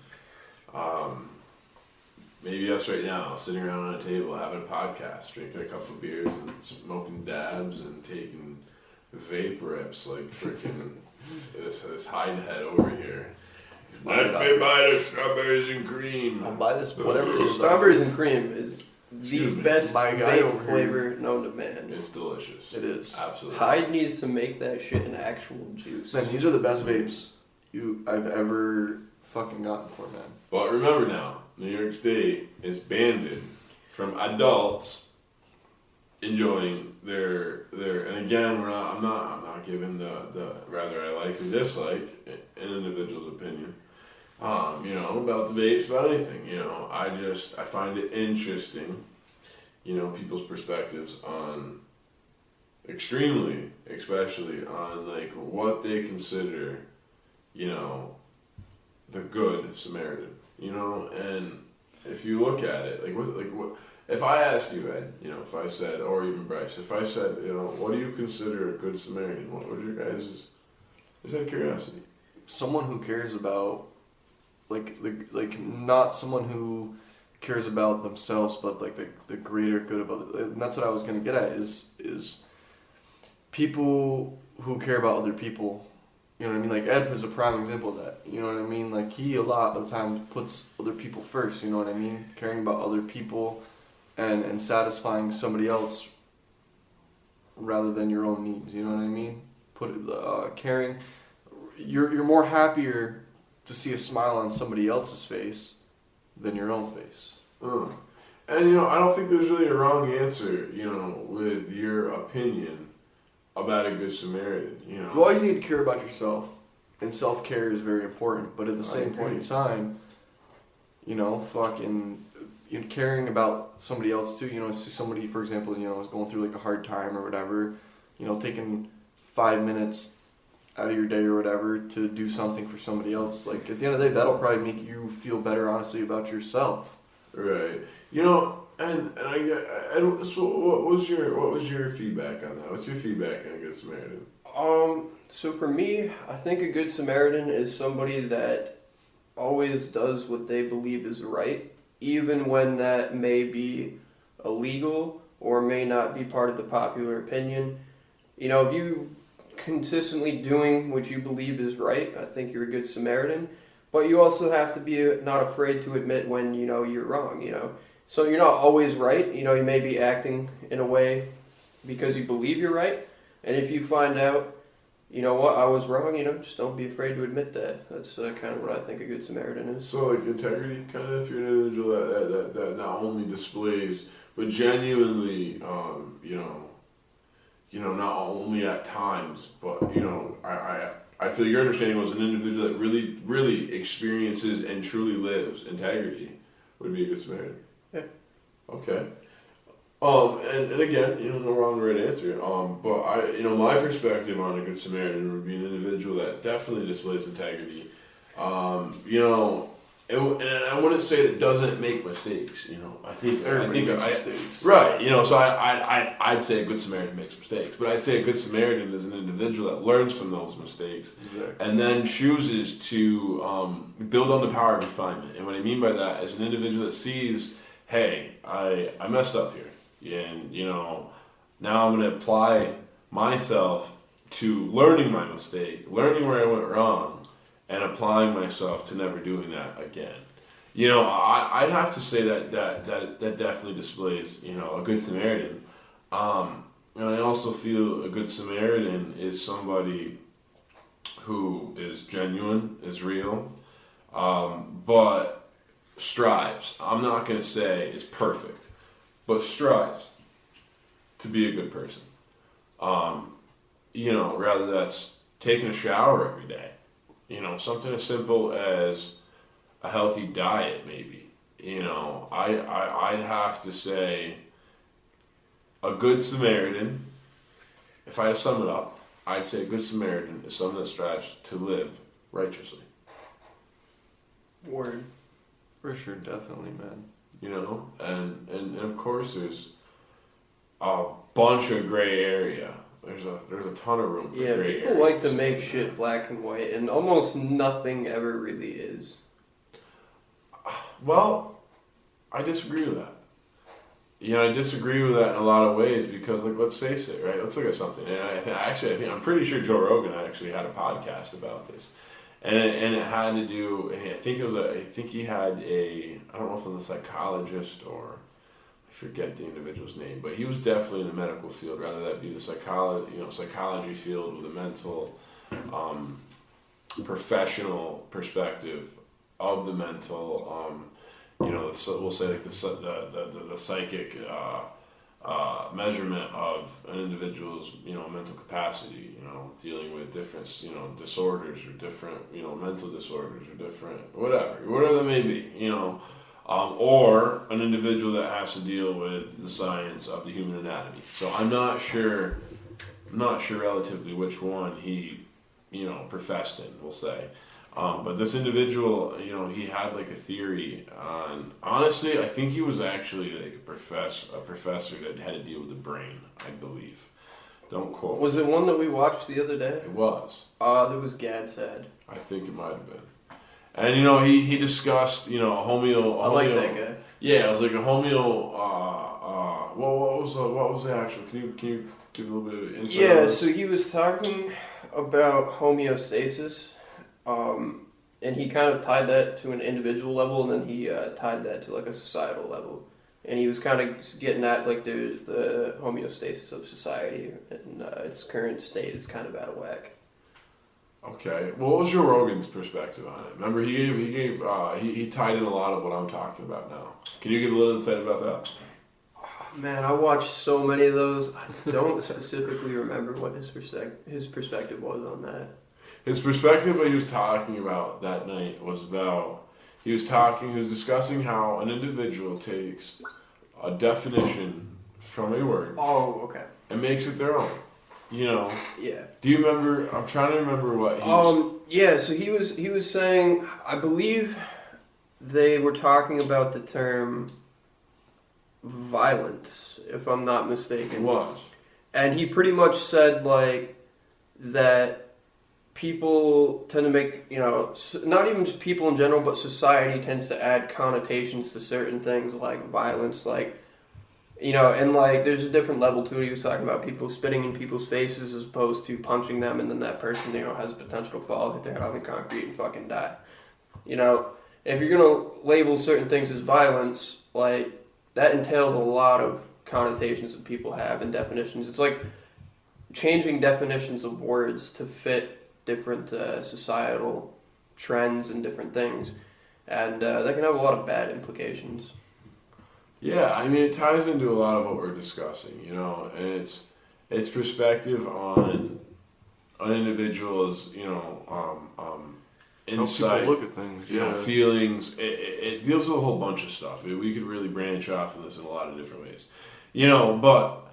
maybe us right now sitting around on a table having a podcast, drinking a couple of beers and smoking dabs and taking vape rips like freaking this Hightide over here. Let me buy the strawberries and cream. I'll buy this whatever it is. Strawberries and cream is the best My guy vape over flavor known to man. It's delicious. It is. Absolutely. Hyde needs to make that shit an actual juice. Man, these are the best vapes I've ever fucking gotten before, man. But remember now, New York State is banned from adults enjoying their and again I'm not giving the rather I like and dislike an individual's opinion about the vapes, about anything. I find it interesting, people's perspectives on especially on like what they consider, the good Samaritan, and if you look at it, what if I asked you, Ed, if I said, or even Bryce, if I said, what do you consider a good Samaritan? What would your guys' just out of curiosity? Someone who cares about, not someone who cares about themselves, but like the greater good of others. And that's what I was gonna get at is people who care about other people. You know what I mean? Like Ed is a prime example of that. You know what I mean? Like he a lot of the times puts other people first. You know what I mean? Caring about other people. And satisfying somebody else rather than your own needs, you know what I mean? Caring, you're more happier to see a smile on somebody else's face than your own face. And I don't think there's really a wrong answer, with your opinion about a good Samaritan. You always need to care about yourself, and self-care is very important. But at the same point in time, caring about somebody else too. See somebody, for example, is going through like a hard time or whatever. Taking 5 minutes out of your day or whatever to do something for somebody else. Like at the end of the day, that'll probably make you feel better, honestly, about yourself. Right. And so what was your feedback on that? What's your feedback on a good Samaritan? So for me, I think a good Samaritan is somebody that always does what they believe is right, even when that may be illegal or may not be part of the popular opinion. If you consistently doing what you believe is right, I think you're a good Samaritan. But you also have to be not afraid to admit when, you're wrong, So you're not always right. You may be acting in a way because you believe you're right. And if you find out, I was wrong, just don't be afraid to admit that. That's kind of what I think a good Samaritan is. So like integrity, kind of, if you're an individual that not only displays, but genuinely, not only at times, but, I feel your understanding was an individual that really, really experiences and truly lives integrity would be a good Samaritan. Yeah. Okay. And again, no wrong or right answer. But my perspective on a good Samaritan would be an individual that definitely displays integrity. And I wouldn't say that doesn't make mistakes. I think mistakes. Right. So I'd say a good Samaritan makes mistakes, but I'd say a good Samaritan is an individual that learns from those mistakes, and then chooses to build on the power of refinement. And what I mean by that is an individual that sees, hey, I messed up here, and now I'm going to apply myself to learning my mistake, learning where I went wrong, and applying myself to never doing that again. I'd have to say that definitely displays, a good Samaritan. And I also feel a good Samaritan is somebody who is genuine, is real, but strives. I'm not going to say is perfect, but strives to be a good person. Rather that's taking a shower every day. Something as simple as a healthy diet, maybe. I'd have to say a good Samaritan. If I had to sum it up, I'd say a good Samaritan is someone that strives to live righteously. Word. For sure, definitely, man. And of course there's a bunch of gray area. There's a ton of room for gray area. People like to make shit black and white, and almost nothing ever really is. Well, I disagree with that. I disagree with that in a lot of ways because, let's face it, right? Let's look at something. And I think I'm pretty sure Joe Rogan actually had a podcast about this, and it had to do. I think he had I don't know if it was a psychologist or I forget the individual's name, but he was definitely in the medical field, rather that be the psychology field with a mental, professional perspective of the mental. We'll say like the psychic measurement of an individual's mental capacity, dealing with different disorders or different mental disorders or different whatever that may be, or an individual that has to deal with the science of the human anatomy. So I'm not sure relatively which one he professed in, we'll say. But this individual, he had like a theory on. Honestly, I think he was actually like a professor that had to deal with the brain, I believe. Don't quote. Was it one that we watched the other day? It was. That was Gad's head. I think it might have been. And he discussed homeo. I like that guy. Yeah, it was like a homeo. What was the actual? Can you give a little bit of insight? Yeah, so he was talking about homeostasis. And he kind of tied that to an individual level, and then he tied that to like a societal level. And he was kind of getting at like the homeostasis of society, and its current state is kind of out of whack. Okay, what was Joe Rogan's perspective on it? Remember, he tied in a lot of what I'm talking about now. Can you give a little insight about that? Man, I watched so many of those. I don't specifically remember what his perspective was on that. His perspective, what he was talking about that night was he was discussing how an individual takes a definition from a word. Oh, okay. And makes it their own. Yeah. Do you remember? I'm trying to remember what he was. Yeah, so he was saying, I believe they were talking about the term violence, if I'm not mistaken. It was. And he pretty much said like that people tend to make, not even just people in general, but society tends to add connotations to certain things like violence, like, and like there's a different level to it. He was talking about people spitting in people's faces as opposed to punching them, and then that person, has potential to fall, hit their head on the concrete, and fucking die. If you're gonna label certain things as violence, like that entails a lot of connotations that people have and definitions. It's like changing definitions of words to fit different societal trends and different things, and that can have a lot of bad implications. Yeah, I mean, it ties into a lot of what we're discussing, and it's perspective on an individual's, insight, how people look at things, feelings. It deals with a whole bunch of stuff. We could really branch off in this in a lot of different ways, but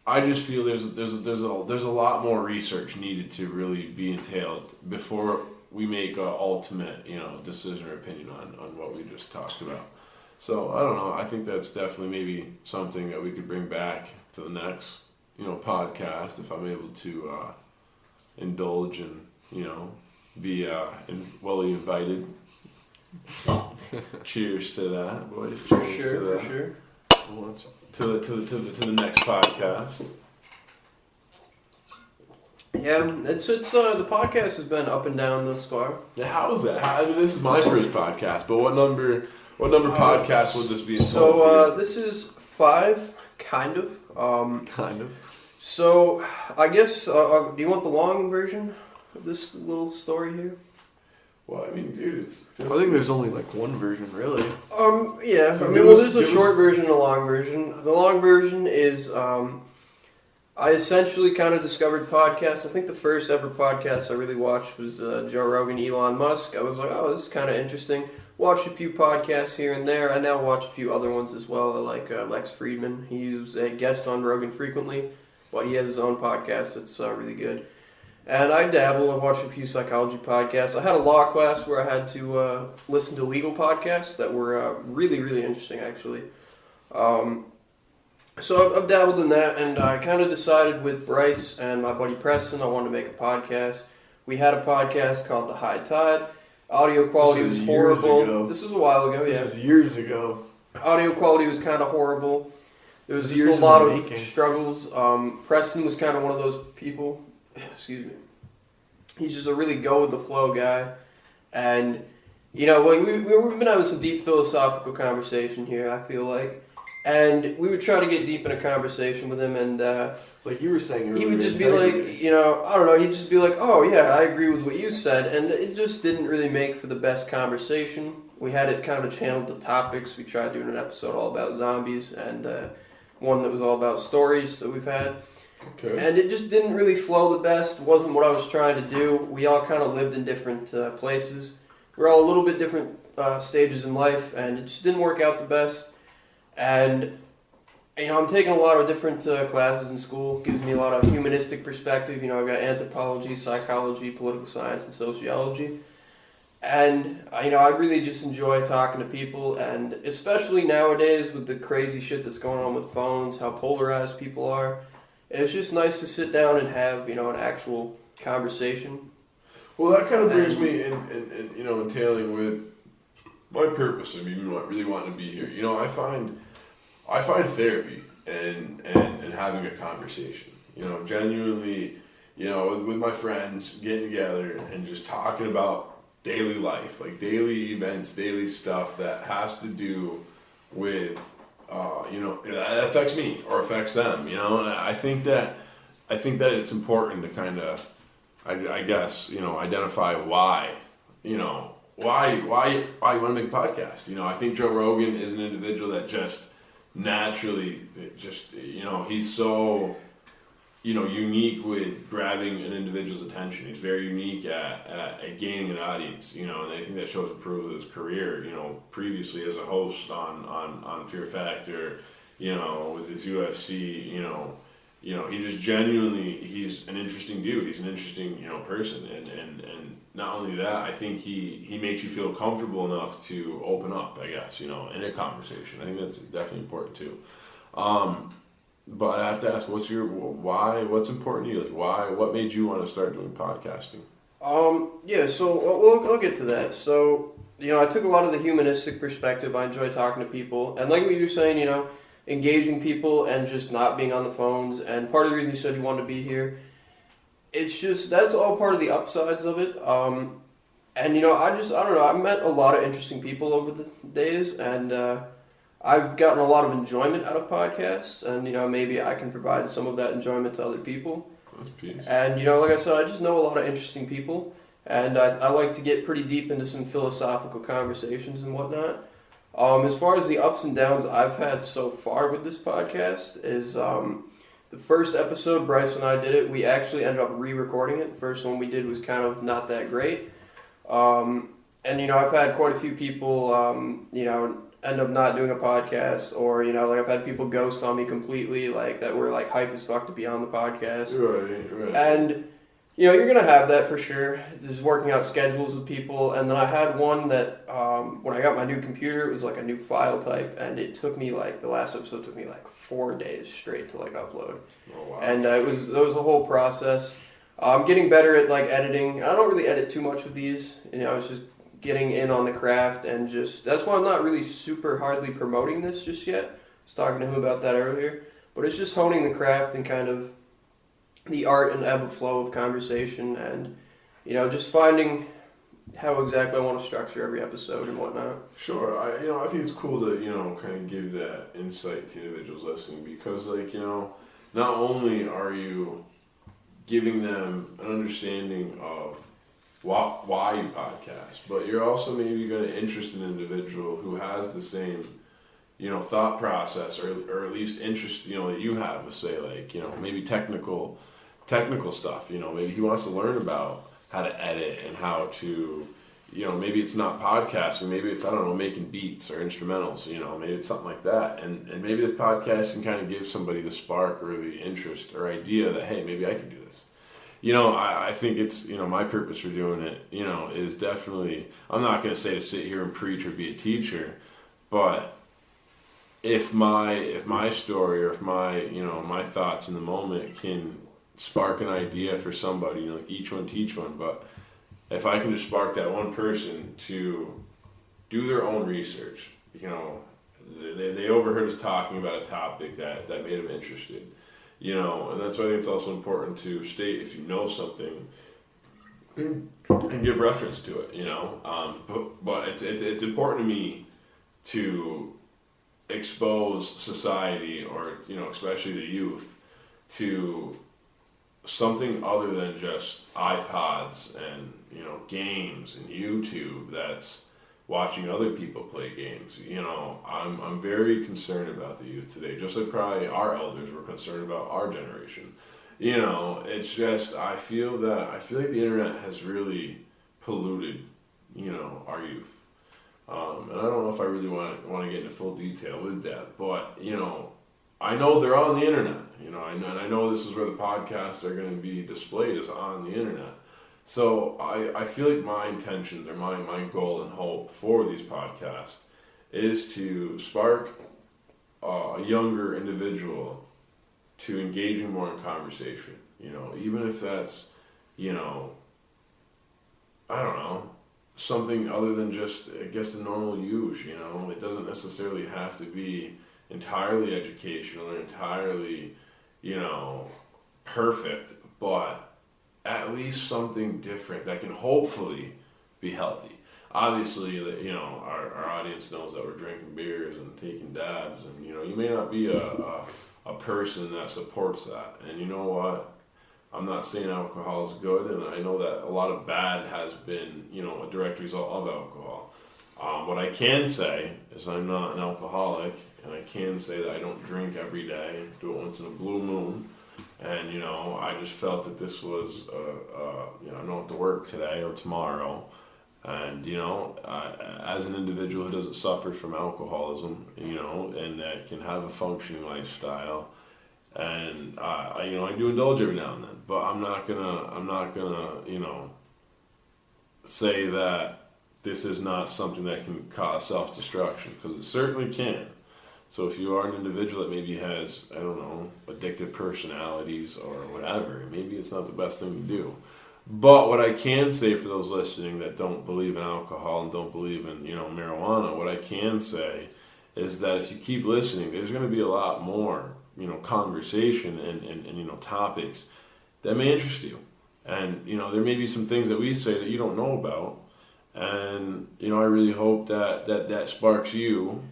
I just feel there's a lot more research needed to really be entailed before we make an ultimate decision or opinion on what we just talked about. So I don't know. I think that's definitely maybe something that we could bring back to the next podcast if I'm able to indulge and be well invited. Cheers to that, boys. Cheers to that. For sure. To the next podcast. Yeah, it's the podcast has been up and down thus far. Yeah, how is that? I mean, this is my first podcast, but what number podcast would this be? So this is 5, kind of. Kind of. So I guess do you want the long version of this little story here? Well, I mean, dude, I think there's only like one version, really. Yeah. So there's a short version and a long version. The long version is, I essentially kind of discovered podcasts. I think the first ever podcast I really watched was Joe Rogan, Elon Musk. I was like, oh, this is kind of interesting. Watched a few podcasts here and there. I now watch a few other ones as well. I like Lex Friedman. He's a guest on Rogan frequently, but he has his own podcast that's really good. And I dabble. I watched a few psychology podcasts. I had a law class where I had to listen to legal podcasts that were really, really interesting, actually. So I've dabbled in that, and I kind of decided with Bryce and my buddy Preston I wanted to make a podcast. We had a podcast called the Hightide. Audio quality was horrible. This was a while ago, yeah. This is years ago. Audio quality was kind of horrible. There was Years a lot in the of making. struggles. Preston was kind of one of those people. Excuse me. He's just a really go with the flow guy, and you know, we've been having some deep philosophical conversation here. I feel like. And we would try to get deep in a conversation with him, and Like you were saying earlier, he would just be integrity. like, you know, I don't know, he'd just be like, oh yeah, I agree with what you said, and it just didn't really make for the best conversation. We had it kind of channeled to topics. We tried doing an episode all about zombies, and one that was all about stories that we've had. Okay. And it just didn't really flow the best. It wasn't what I was trying to do. We all kind of lived in different places. We're all a little bit different stages in life, and it just didn't work out the best. And, you know, I'm taking a lot of different classes in school. It gives me a lot of humanistic perspective. You know, I've got anthropology, psychology, political science, and sociology. And, you know, I really just enjoy talking to people. And especially nowadays with the crazy shit that's going on with phones, how polarized people are. It's just nice to sit down and have, you know, an actual conversation. Well, that kind of brings me in you know, entailing with my purpose of even really wanting to be here. You know, I find therapy and having a conversation. You know, genuinely, you know, with my friends, getting together and just talking about daily life, like daily events, daily stuff that has to do with, you know, that affects me or affects them. You know, and I think that it's important to kind of, I guess, you know, identify why, you know, why you want to make a podcast. You know, I think Joe Rogan is an individual that just naturally, just, you know, he's so, you know, unique with grabbing an individual's attention. He's very unique at gaining an audience, you know, and I think that shows and proves with his career, you know, previously as a host on Fear Factor, you know, with his UFC, you know, he just genuinely, he's an interesting dude. He's an interesting, you know, person. And not only that, I think he makes you feel comfortable enough to open up, I guess, you know, in a conversation. I think that's definitely important too. But I have to ask, what's important to you? Like, what made you want to start doing podcasting? Yeah, so I'll get to that. So, you know, I took a lot of the humanistic perspective. I enjoy talking to people. And like what you were saying, you know, engaging people and just not being on the phones. And part of the reason you said you wanted to be here, it's just, that's all part of the upsides of it. And, you know, I don't know, I've met a lot of interesting people over the days, and I've gotten a lot of enjoyment out of podcasts, and, you know, maybe I can provide some of that enjoyment to other people. That's peace. And, you know, like I said, I just know a lot of interesting people, and I like to get pretty deep into some philosophical conversations and whatnot. As far as the ups and downs I've had so far with this podcast is the first episode, Bryce and I did it. We actually ended up re-recording it. The first one we did was kind of not that great. And, you know, I've had quite a few people, you know, end up not doing a podcast, or, you know, like I've had people ghost on me completely, like that were like hype as fuck to be on the podcast. Right. And, you know, you're going to have that for sure. Just working out schedules with people. And then I had one that, when I got my new computer, it was like a new file type. And it took me like, the last episode took me like 4 days straight to like upload. Oh, wow. And it was a whole process. I'm getting better at like editing. I don't really edit too much with these. You know, it's just getting in on the craft, and just, that's why I'm not really super hardly promoting this just yet. I was talking to him about that earlier. But it's just honing the craft and kind of the art and ebb and flow of conversation, and, you know, just finding how exactly I want to structure every episode and whatnot. Sure. I think it's cool to, you know, kind of give that insight to individuals listening, because, like, you know, not only are you giving them an understanding of why you podcast, but you're also maybe going to interest an individual who has the same, thought process or at least interest, that you have with, say, like, maybe technical stuff. Maybe he wants to learn about how to edit and how to, maybe it's not podcasting, maybe it's, I don't know, making beats or instrumentals, maybe it's something like that. And maybe this podcast can kind of give somebody the spark or the interest or idea that, hey, maybe I can do this. I think it's, my purpose for doing it, is definitely, I'm not going to say to sit here and preach or be a teacher, but if my story or if my, my thoughts in the moment can spark an idea for somebody, like each one teach one, but if I can just spark that one person to do their own research, they overheard us talking about a topic that made them interested, and that's why I think it's also important to state if you know something and give reference to it, but it's important to me to expose society or, especially the youth to something other than just iPods and, games and YouTube that's watching other people play games. I'm very concerned about the youth today, just like probably our elders were concerned about our generation. It's just, I feel like the internet has really polluted, our youth. And I don't know if I really want to get into full detail with that, but, I know they're on the internet, and I know this is where the podcasts are going to be displayed, is on the internet. So I feel like my intentions or my goal and hope for these podcasts is to spark a younger individual to engaging more in conversation, even if that's, I don't know, something other than just, I guess, the normal use, it doesn't necessarily have to be entirely educational or entirely, perfect, but at least something different that can hopefully be healthy. Obviously, our audience knows that we're drinking beers and taking dabs, and, you may not be a person that supports that. And you know what? I'm not saying alcohol is good, and I know that a lot of bad has been, a direct result of alcohol. What I can say is I'm not an alcoholic, and I can say that I don't drink every day, do it once in a blue moon. And, I just felt that this was, I don't have to work today or tomorrow. And, as an individual who doesn't suffer from alcoholism, and that can have a functioning lifestyle, and, I do indulge every now and then, but I'm not gonna, say that this is not something that can cause self-destruction, because it certainly can. So if you are an individual that maybe has, I don't know, addictive personalities or whatever, maybe it's not the best thing to do. But what I can say for those listening that don't believe in alcohol and don't believe in, marijuana, what I can say is that if you keep listening, there's going to be a lot more, conversation and topics that may interest you. And, there may be some things that we say that you don't know about. And, I really hope that sparks you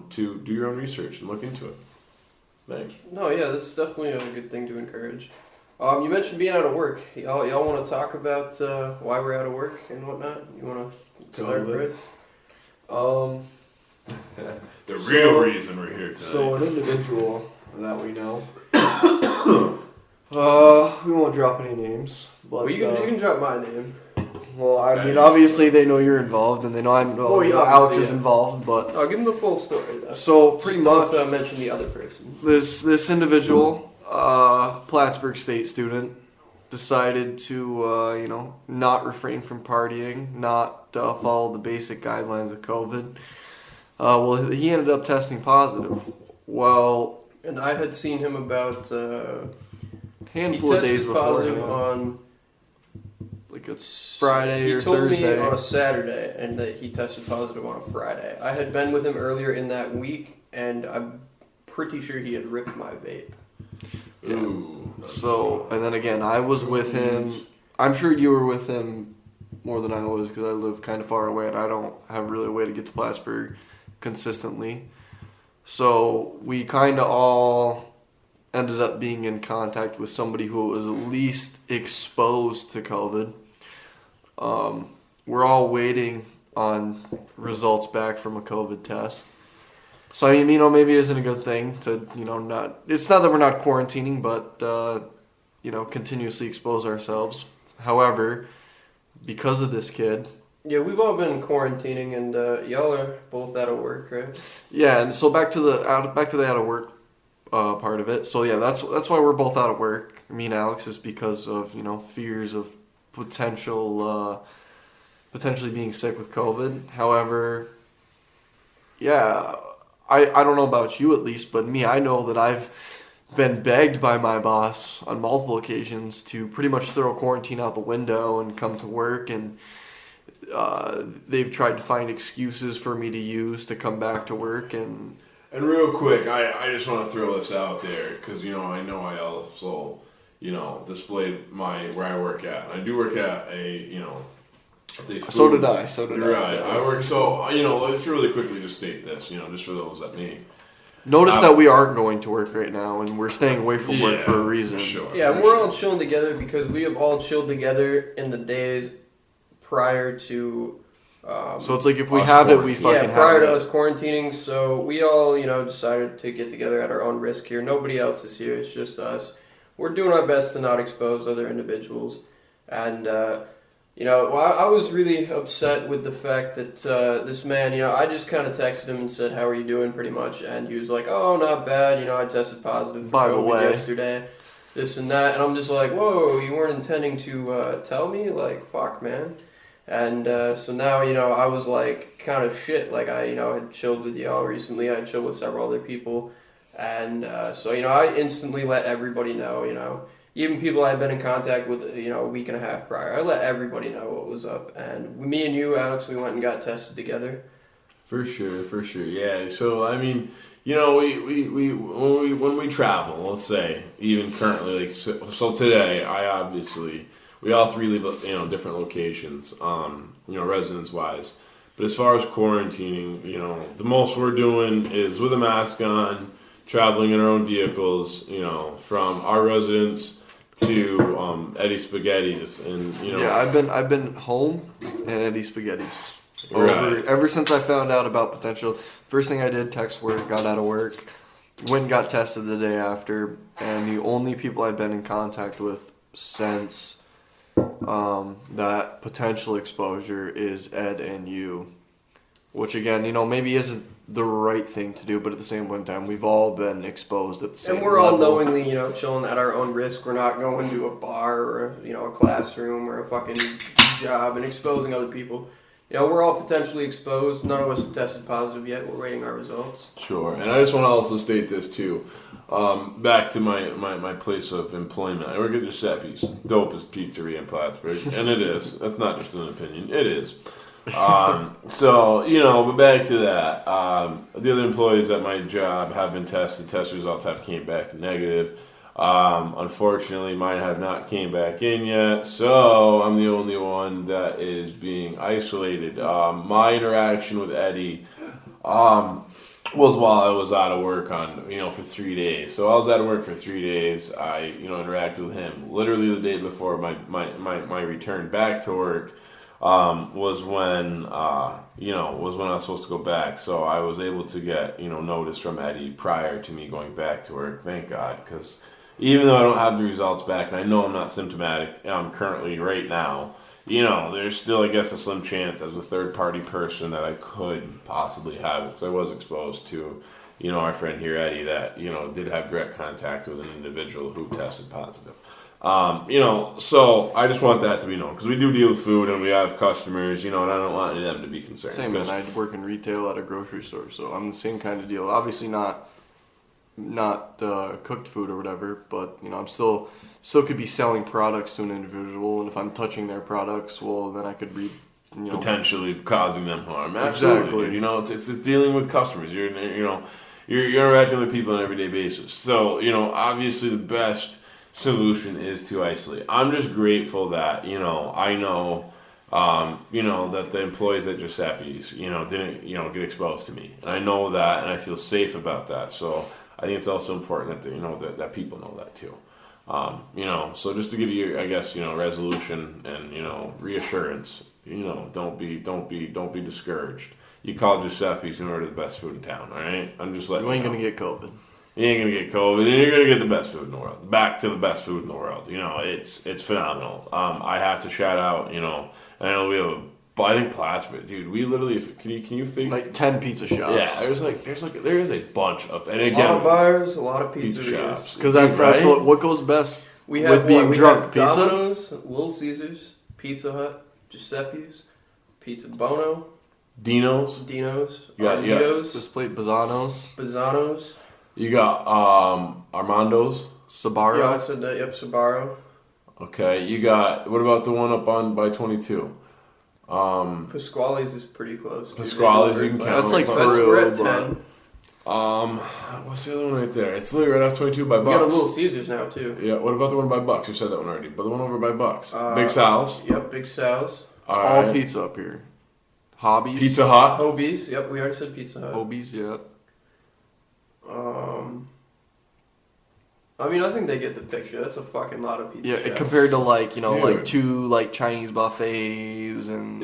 to do your own research and look into it. Thanks. No, yeah, that's definitely a good thing to encourage. You mentioned being out of work. Y'all want to talk about why we're out of work and whatnot? You want to start, Bryce? The real reason we're here tonight. So an individual that we know, we won't drop any names, but well, you can drop my name. Well, I mean, obviously they know you're involved, and they know Alex is involved, but I'll give them the full story, though. So pretty much, don't mention the other person. This individual, Plattsburgh State student, decided to not refrain from partying, not follow the basic guidelines of COVID. Well, he ended up testing positive. Well, and I had seen him about handful of days before. He tested positive on like it's Friday or Thursday. He told me on a Saturday, and that he tested positive on a Friday. I had been with him earlier in that week, and I'm pretty sure he had ripped my vape. Yeah. Ooh, so, and then again, I was with him. I'm sure you were with him more than I was, because I live kind of far away, and I don't have really a way to get to Plattsburgh consistently. So we kind of all ended up being in contact with somebody who was at least exposed to COVID. We're all waiting on results back from a COVID test. So, I mean, maybe it isn't a good thing to, not... It's not that we're not quarantining, but, continuously expose ourselves. However, because of this kid... Yeah, we've all been quarantining, and y'all are both out of work, right? Yeah, and so back to the out of work part of it. So, yeah, that's why we're both out of work. Me and Alex is because of, fears of potentially being sick with COVID. However, yeah... I don't know about you at least, but me, I know that I've been begged by my boss on multiple occasions to pretty much throw quarantine out the window and come to work, and they've tried to find excuses for me to use to come back to work. And real quick, I just want to throw this out there because I know I also displayed where I work at. I do work at a So did I. Right. I work. So let's really quickly just state this. Just for those that may. Notice that we aren't going to work right now, and we're staying away from work for a reason. Sure. Yeah, we're all chilling together because we have all chilled together in the days prior to. So it's like if we have it, we fucking have it. Yeah, prior to us quarantining, so we all decided to get together at our own risk here. Nobody else is here. It's just us. We're doing our best to not expose other individuals, and. I was really upset with the fact that this man, I just kind of texted him and said, "How are you doing?" pretty much, and he was like, "Oh, not bad. I tested positive for COVID yesterday, this and that," and I'm just like, "Whoa, you weren't intending to tell me? Like, fuck, man." And so now, I was like, kind of shit. Like, I, had chilled with y'all recently. I had chilled with several other people, and so I instantly let everybody know, Even people I had been in contact with, a week and a half prior, I let everybody know what was up. And me and you, Alex, we went and got tested together. For sure. Yeah. So I mean, we when we travel, let's say, even currently, like so today, we all three live different locations, residence wise. But as far as quarantining, the most we're doing is with a mask on, traveling in our own vehicles, from our residence to Eddie Spaghetti's, and Yeah, I've been home and Eddie Spaghetti's. Right. Ever since I found out about potential, first thing I did, text work, got out of work, went and got tested the day after, and the only people I've been in contact with since that potential exposure is Ed and you, which again, maybe isn't the right thing to do, but at the same time, we've all been exposed at the same level. And we're all knowingly, chilling at our own risk. We're not going to a bar or, a classroom or a fucking job and exposing other people. We're all potentially exposed. None of us have tested positive yet. We're waiting our results. Sure. And I just want to also state this, too. Back to my place of employment. I work at Giuseppe's, dopest pizzeria in Plattsburgh. And it is. That's not just an opinion. It is. But back to that. The other employees at my job have been tested. Test results have came back negative. Unfortunately, mine have not came back in yet, so I'm the only one that is being isolated. My interaction with Eddie was while I was out of work for 3 days. So I was out of work for 3 days. I interacted with him literally the day before my return back to work. Was when I was supposed to go back. So I was able to get notice from Eddie prior to me going back to work. Thank God, because even though I don't have the results back, and I know I'm not symptomatic currently right now, there's still, I guess, a slim chance as a third-party person that I could possibly have it, because I was exposed to, our friend here, Eddie, that, did have direct contact with an individual who tested positive. So I just want that to be known, because we do deal with food and we have customers, and I don't want any of them to be concerned. Same, man. I work in retail at a grocery store, so I'm the same kind of deal. Obviously not cooked food or whatever, but I'm still could be selling products to an individual, and if I'm touching their products, well, then I could be potentially causing them harm. Absolutely. Exactly. It's dealing with customers. You're interacting with people on an everyday basis. So obviously the best solution is to isolate. I'm just grateful that I know that the employees at Giuseppe's didn't get exposed to me, and I know that, and I feel safe about that. So I think it's also important that that people know that too. So just to give you, I guess, resolution and reassurance, don't be discouraged. You call Giuseppe's and order the best food in town. All right, I'm just letting You ain't know. gonna get COVID. You ain't gonna get COVID, and you're gonna get the best food in the world. Back to the best food in the world. It's phenomenal. I have to shout out. I know we have I think Plattsburgh, dude. We literally, can you figure Like 10 pizza shops. Yeah, there is a bunch of, and A again, lot of bars, a lot of pizza pizzerias. shops. Because that's Right? what goes best We have with being we drunk. have Pizza? Domino's, Little Caesars, Pizza Hut, Giuseppe's, Pizza Bono, Dino's. Dino's, Yeah, yeah. Armito's, This plate, Bazzano's, Bazzano's. You got Armando's. Sabaro. Yeah, I said that. Yep, Sbarro. Okay, you got, what about the one up on by 22? Pasquale's is pretty close. Dude. Pasquale's, you can count. That's like That's, Peru, we're at but- 10. What's the other one right there? It's literally right off 22 by We got a Bucks. Little Caesars now too. Yeah, what about the one by Bucks? You said that one already. But the one over by Bucks. Uh, Big Sal's. Yep, Big Sal's. It's All all right. pizza up here. Hobbies. Pizza Hut. Hobie's. Yep, we already said Pizza Hut. Hobbies, yeah. I mean, I think they get the picture. That's a fucking lot of pizza. Yeah, shops. compared to like Dude. 2 Chinese buffets and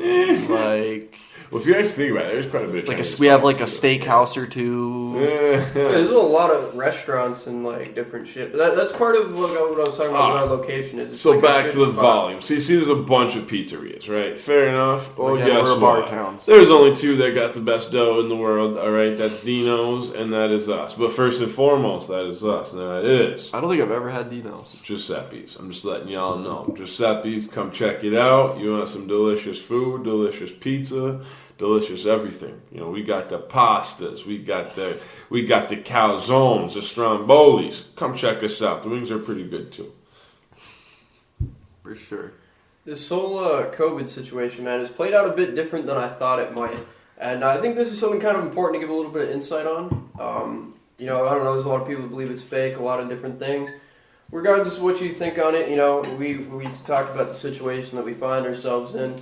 like Well, if you actually think about it, there's quite a bit of like Chinese we have like a spots, too. steakhouse or two. Yeah, there's a lot of restaurants and like different shit. But that's part of what I was talking about. What our location is. It's So like a back good to the spot. volume. See, there's a bunch of pizzerias, right? Fair enough. Well, Again, guess we're a bar what? town. There's only 2 that got the best dough in the world, all right? That's Dino's and that is us. But first and foremost, that is us. And that is I don't think I've ever had Dino's. Giuseppe's. I'm just letting y'all know. Giuseppe's, come check it out. You want some delicious food, delicious pizza, delicious everything. We got the pastas, we got the calzones, the strombolis. Come check us out. The wings are pretty good too. For sure. This whole COVID situation, man, has played out a bit different than I thought it might. And I think this is something kind of important to give a little bit of insight on. I don't know, there's a lot of people who believe it's fake, a lot of different things. Regardless of what you think on it, we talked about the situation that we find ourselves in.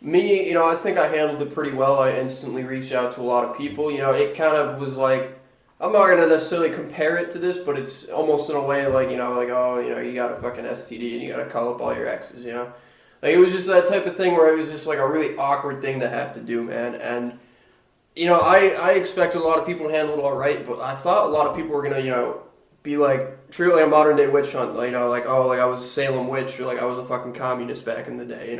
Me, I think I handled it pretty well. I instantly reached out to a lot of people. It kind of was like, I'm not going to necessarily compare it to this, but it's almost in a way like, you got a fucking STD and you got to call up all your exes, Like, it was just that type of thing where it was just like a really awkward thing to have to do, man. And, I expected a lot of people to handle it all right, but I thought a lot of people were going to, be like, treat it like a modern day witch hunt. Like, like I was a Salem witch or like I was a fucking communist back in the day,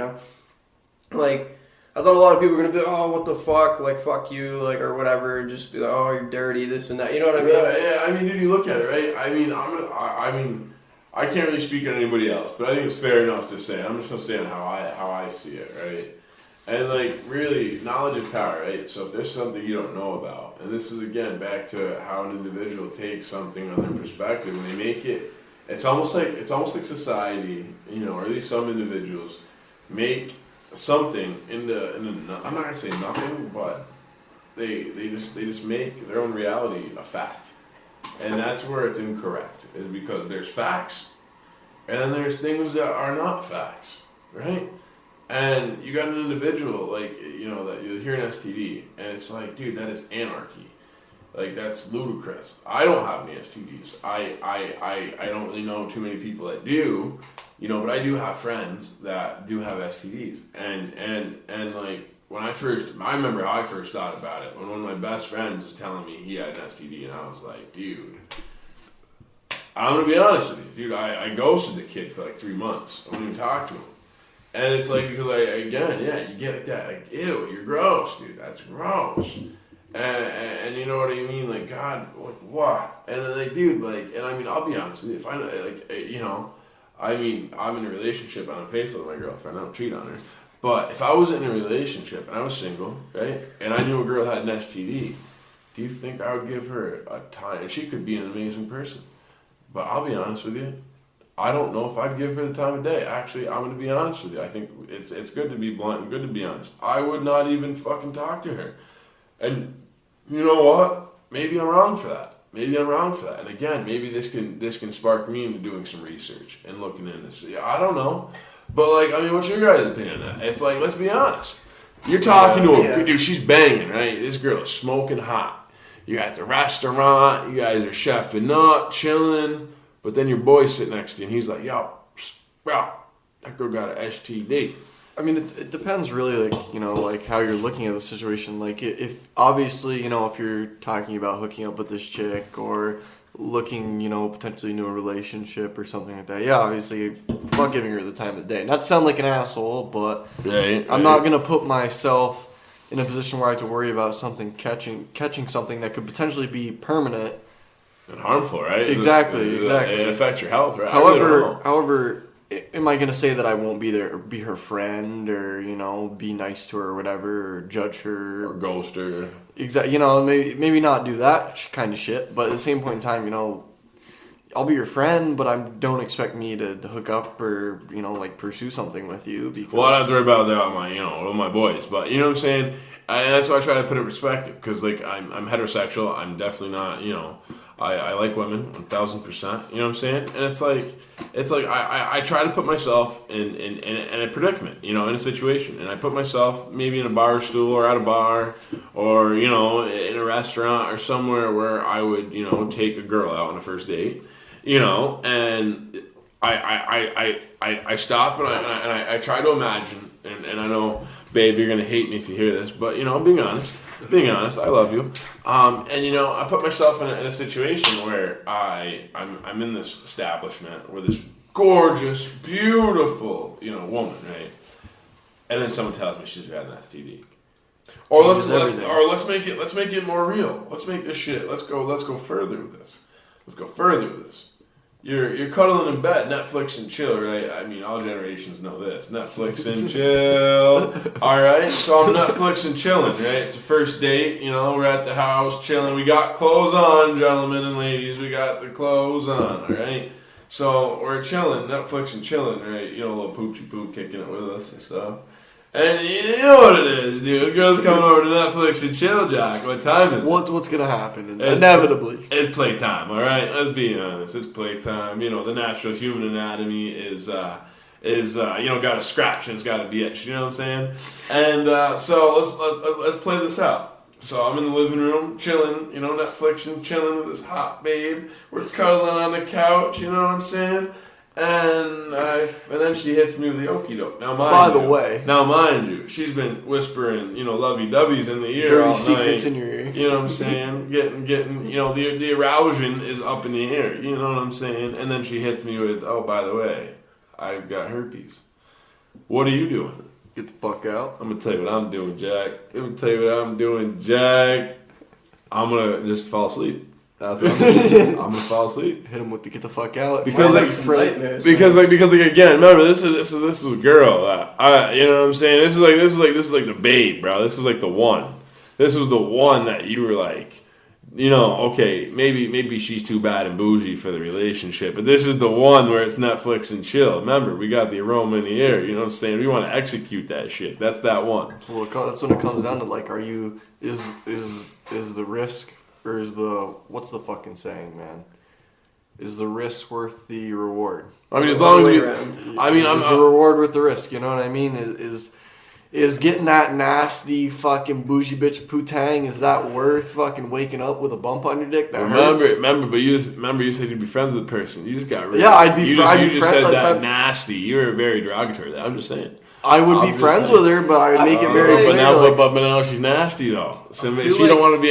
Like, I thought a lot of people were going to be like, oh, what the fuck, like, fuck you, like, or whatever, just be like, oh, you're dirty, this and that, you know what I mean? Yeah, I mean, dude, you look at it, right? I mean, I can't really speak on anybody else, but I think it's fair enough to say. I'm just gonna say on how I see it, right? And like, really, knowledge is power, right? So if there's something you don't know about, and this is again back to how an individual takes something on their perspective, when they make it, it's almost like society, or at least some individuals make something into I'm not gonna say nothing, but they just make their own reality a fact. And that's where it's incorrect, is because there's facts, and then there's things that are not facts, right? And you got an individual, like, that you hear an STD, and it's like, dude, that is anarchy. Like, that's ludicrous. I don't have any STDs. I don't really know too many people that do, but I do have friends that do have STDs. And like, I remember how I first thought about it, when one of my best friends was telling me he had an STD, and I was like, dude, I'm gonna be honest with you, dude, I ghosted the kid for like 3 months. I wouldn't even talk to him. And it's like, because you get like that, like, ew, you're gross, dude, that's gross. And you know what I mean? Like, God, like, what? And then, like, dude, like, and I mean, I'll be honest with you, if I, like, I mean, I'm in a relationship, and I'm faithful to my girlfriend, I don't cheat on her. But if I was in a relationship, and I was single, right, and I knew a girl had an STD, do you think I would give her a time? And she could be an amazing person. But I'll be honest with you, I don't know if I'd give her the time of day. Actually, I'm going to be honest with you. I think it's good to be blunt and good to be honest. I would not even fucking talk to her. And you know what? Maybe I'm wrong for that. And again, maybe this can spark me into doing some research and looking into this. Yeah, I don't know. But like, I mean, what's your guys' opinion on that? If like, let's be honest. You're talking to her, dude, she's banging, right? This girl is smoking hot. You're at the restaurant, you guys are chefing up, chilling, but then your boy's sitting next to you and he's like, yo, bro, that girl got an STD. I mean, it depends really, like, you know, like how you're looking at the situation. Like, if obviously, you know, if you're talking about hooking up with this chick or looking, you know, potentially into a relationship or something like that, yeah, obviously, fuck giving her the time of the day. Not to sound like an asshole, but I'm not gonna put myself in a position where I have to worry about something catching something that could potentially be permanent and harmful, right? Exactly. It affects your health, right? However, am I gonna say that I won't be there, or be her friend, or, you know, be nice to her or whatever, or judge her, or ghost her? Exactly. You know, maybe not do that kind of shit. But at the same point in time, you know, I'll be your friend, but don't expect me to hook up or, you know, like pursue something with you. Because I don't have to worry about that with my boys. But you know what I'm saying? And that's why I try to put it in perspective, because like I'm heterosexual. I'm definitely not, you know. I like women 1,000%. You know what I'm saying? And it's like I try to put myself in a predicament, you know, in a situation, and I put myself maybe in a bar stool or at a bar, or, you know, in a restaurant or somewhere where I would, you know, take a girl out on a first date, you know, and I stop and I try to imagine, and I know, babe, you're gonna hate me if you hear this, but, you know, I'm being honest, I love you. And, you know, I put myself in a situation where I'm in this establishment where this gorgeous, beautiful, you know, woman, right? And then someone tells me she's got an STD. Or let's make it more real. Let's make this shit. Let's go further with this. You're cuddling in bed, Netflix and chill, right? I mean, all generations know this. Netflix and chill. All right, so I'm Netflix and chilling, right? It's a first date, you know, we're at the house chilling. We got clothes on, gentlemen and ladies. We got the clothes on, all right? So we're chilling, Netflix and chilling, right? You know, a little poochy poop kicking it with us and stuff. And you know what it is, dude. Girls coming over to Netflix and chill, Jack. What time is it? What's gonna happen? Inevitably. It's playtime, all right? Let's be honest. It's playtime. You know, the natural human anatomy is you know, got a scratch and it's got to be itch. You know what I'm saying? And so let's play this out. So I'm in the living room, chilling, you know, Netflix and chilling with this hot babe. We're cuddling on the couch. You know what I'm saying? And then she hits me with the okie doke. Now, mind you, she's been whispering, you know, lovey-doveys in the ear dirty all secrets night. in your ear. You know what I'm saying? Getting, you know, the arousal is up in the air. You know what I'm saying? And then she hits me with, oh, by the way, I've got herpes. What are you doing? Get the fuck out. I'm gonna tell you what I'm doing, Jack. I'm gonna just fall asleep. That's what I'm doing. I'm gonna fall asleep. Hit him with the get the fuck out. Because again, remember this is a girl. You know what I'm saying? This is like the babe, bro. This is like the one. This was the one that you were like, you know, okay, maybe she's too bad and bougie for the relationship, but this is the one where it's Netflix and chill. Remember, we got the aroma in the air. You know what I'm saying? We want to execute that shit. That's that one. Well, that's when it comes down to, like, is the risk, or is what's the fucking saying, man? Is the risk worth the reward? I mean, as long as is the reward worth the risk? You know what I mean? Is getting that nasty fucking bougie bitch putang, is that worth fucking waking up with a bump on your dick? That hurts? Remember, you said you'd be friends with the person. You just got rid of it. Yeah, I'd be friends. You just said like that nasty. You were very derogatory. I'm just saying. I would be friends with her, but I would make it very clear. But now she's nasty though. So she don't want to be.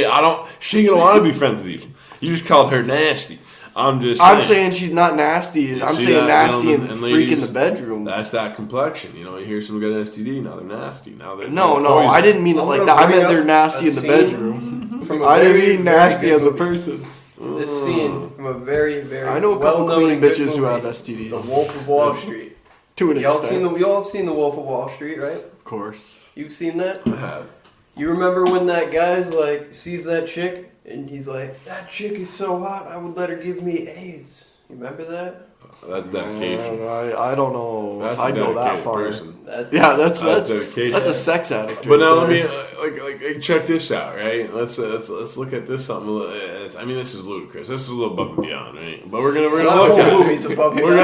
She ain't gonna want to be friends with you. You just called her nasty. I'm saying she's not nasty. I'm saying nasty and freak in the bedroom. That's that complexion. You know, you hear someone got an STD, now they're nasty. Now they're No, I didn't mean it like that. I meant they're nasty in the bedroom. I didn't mean nasty as a person. This scene from a very, very I know a couple clean bitches who have STDs. The Wolf of Wall Street. To an extent. We all seen The Wolf of Wall Street, right? Of course. You've seen that? I have. You remember when that guy's like sees that chick and he's like, that chick is so hot, I would let her give me AIDS. You remember that? That's dedication. I don't know. That's I'd a go that far. Person. That's dedication. That's a sex addict. But now let me like check this out, right? Let's look at this something. I mean, this is ludicrous. This is a little above and beyond, right? But we're gonna look at it. We're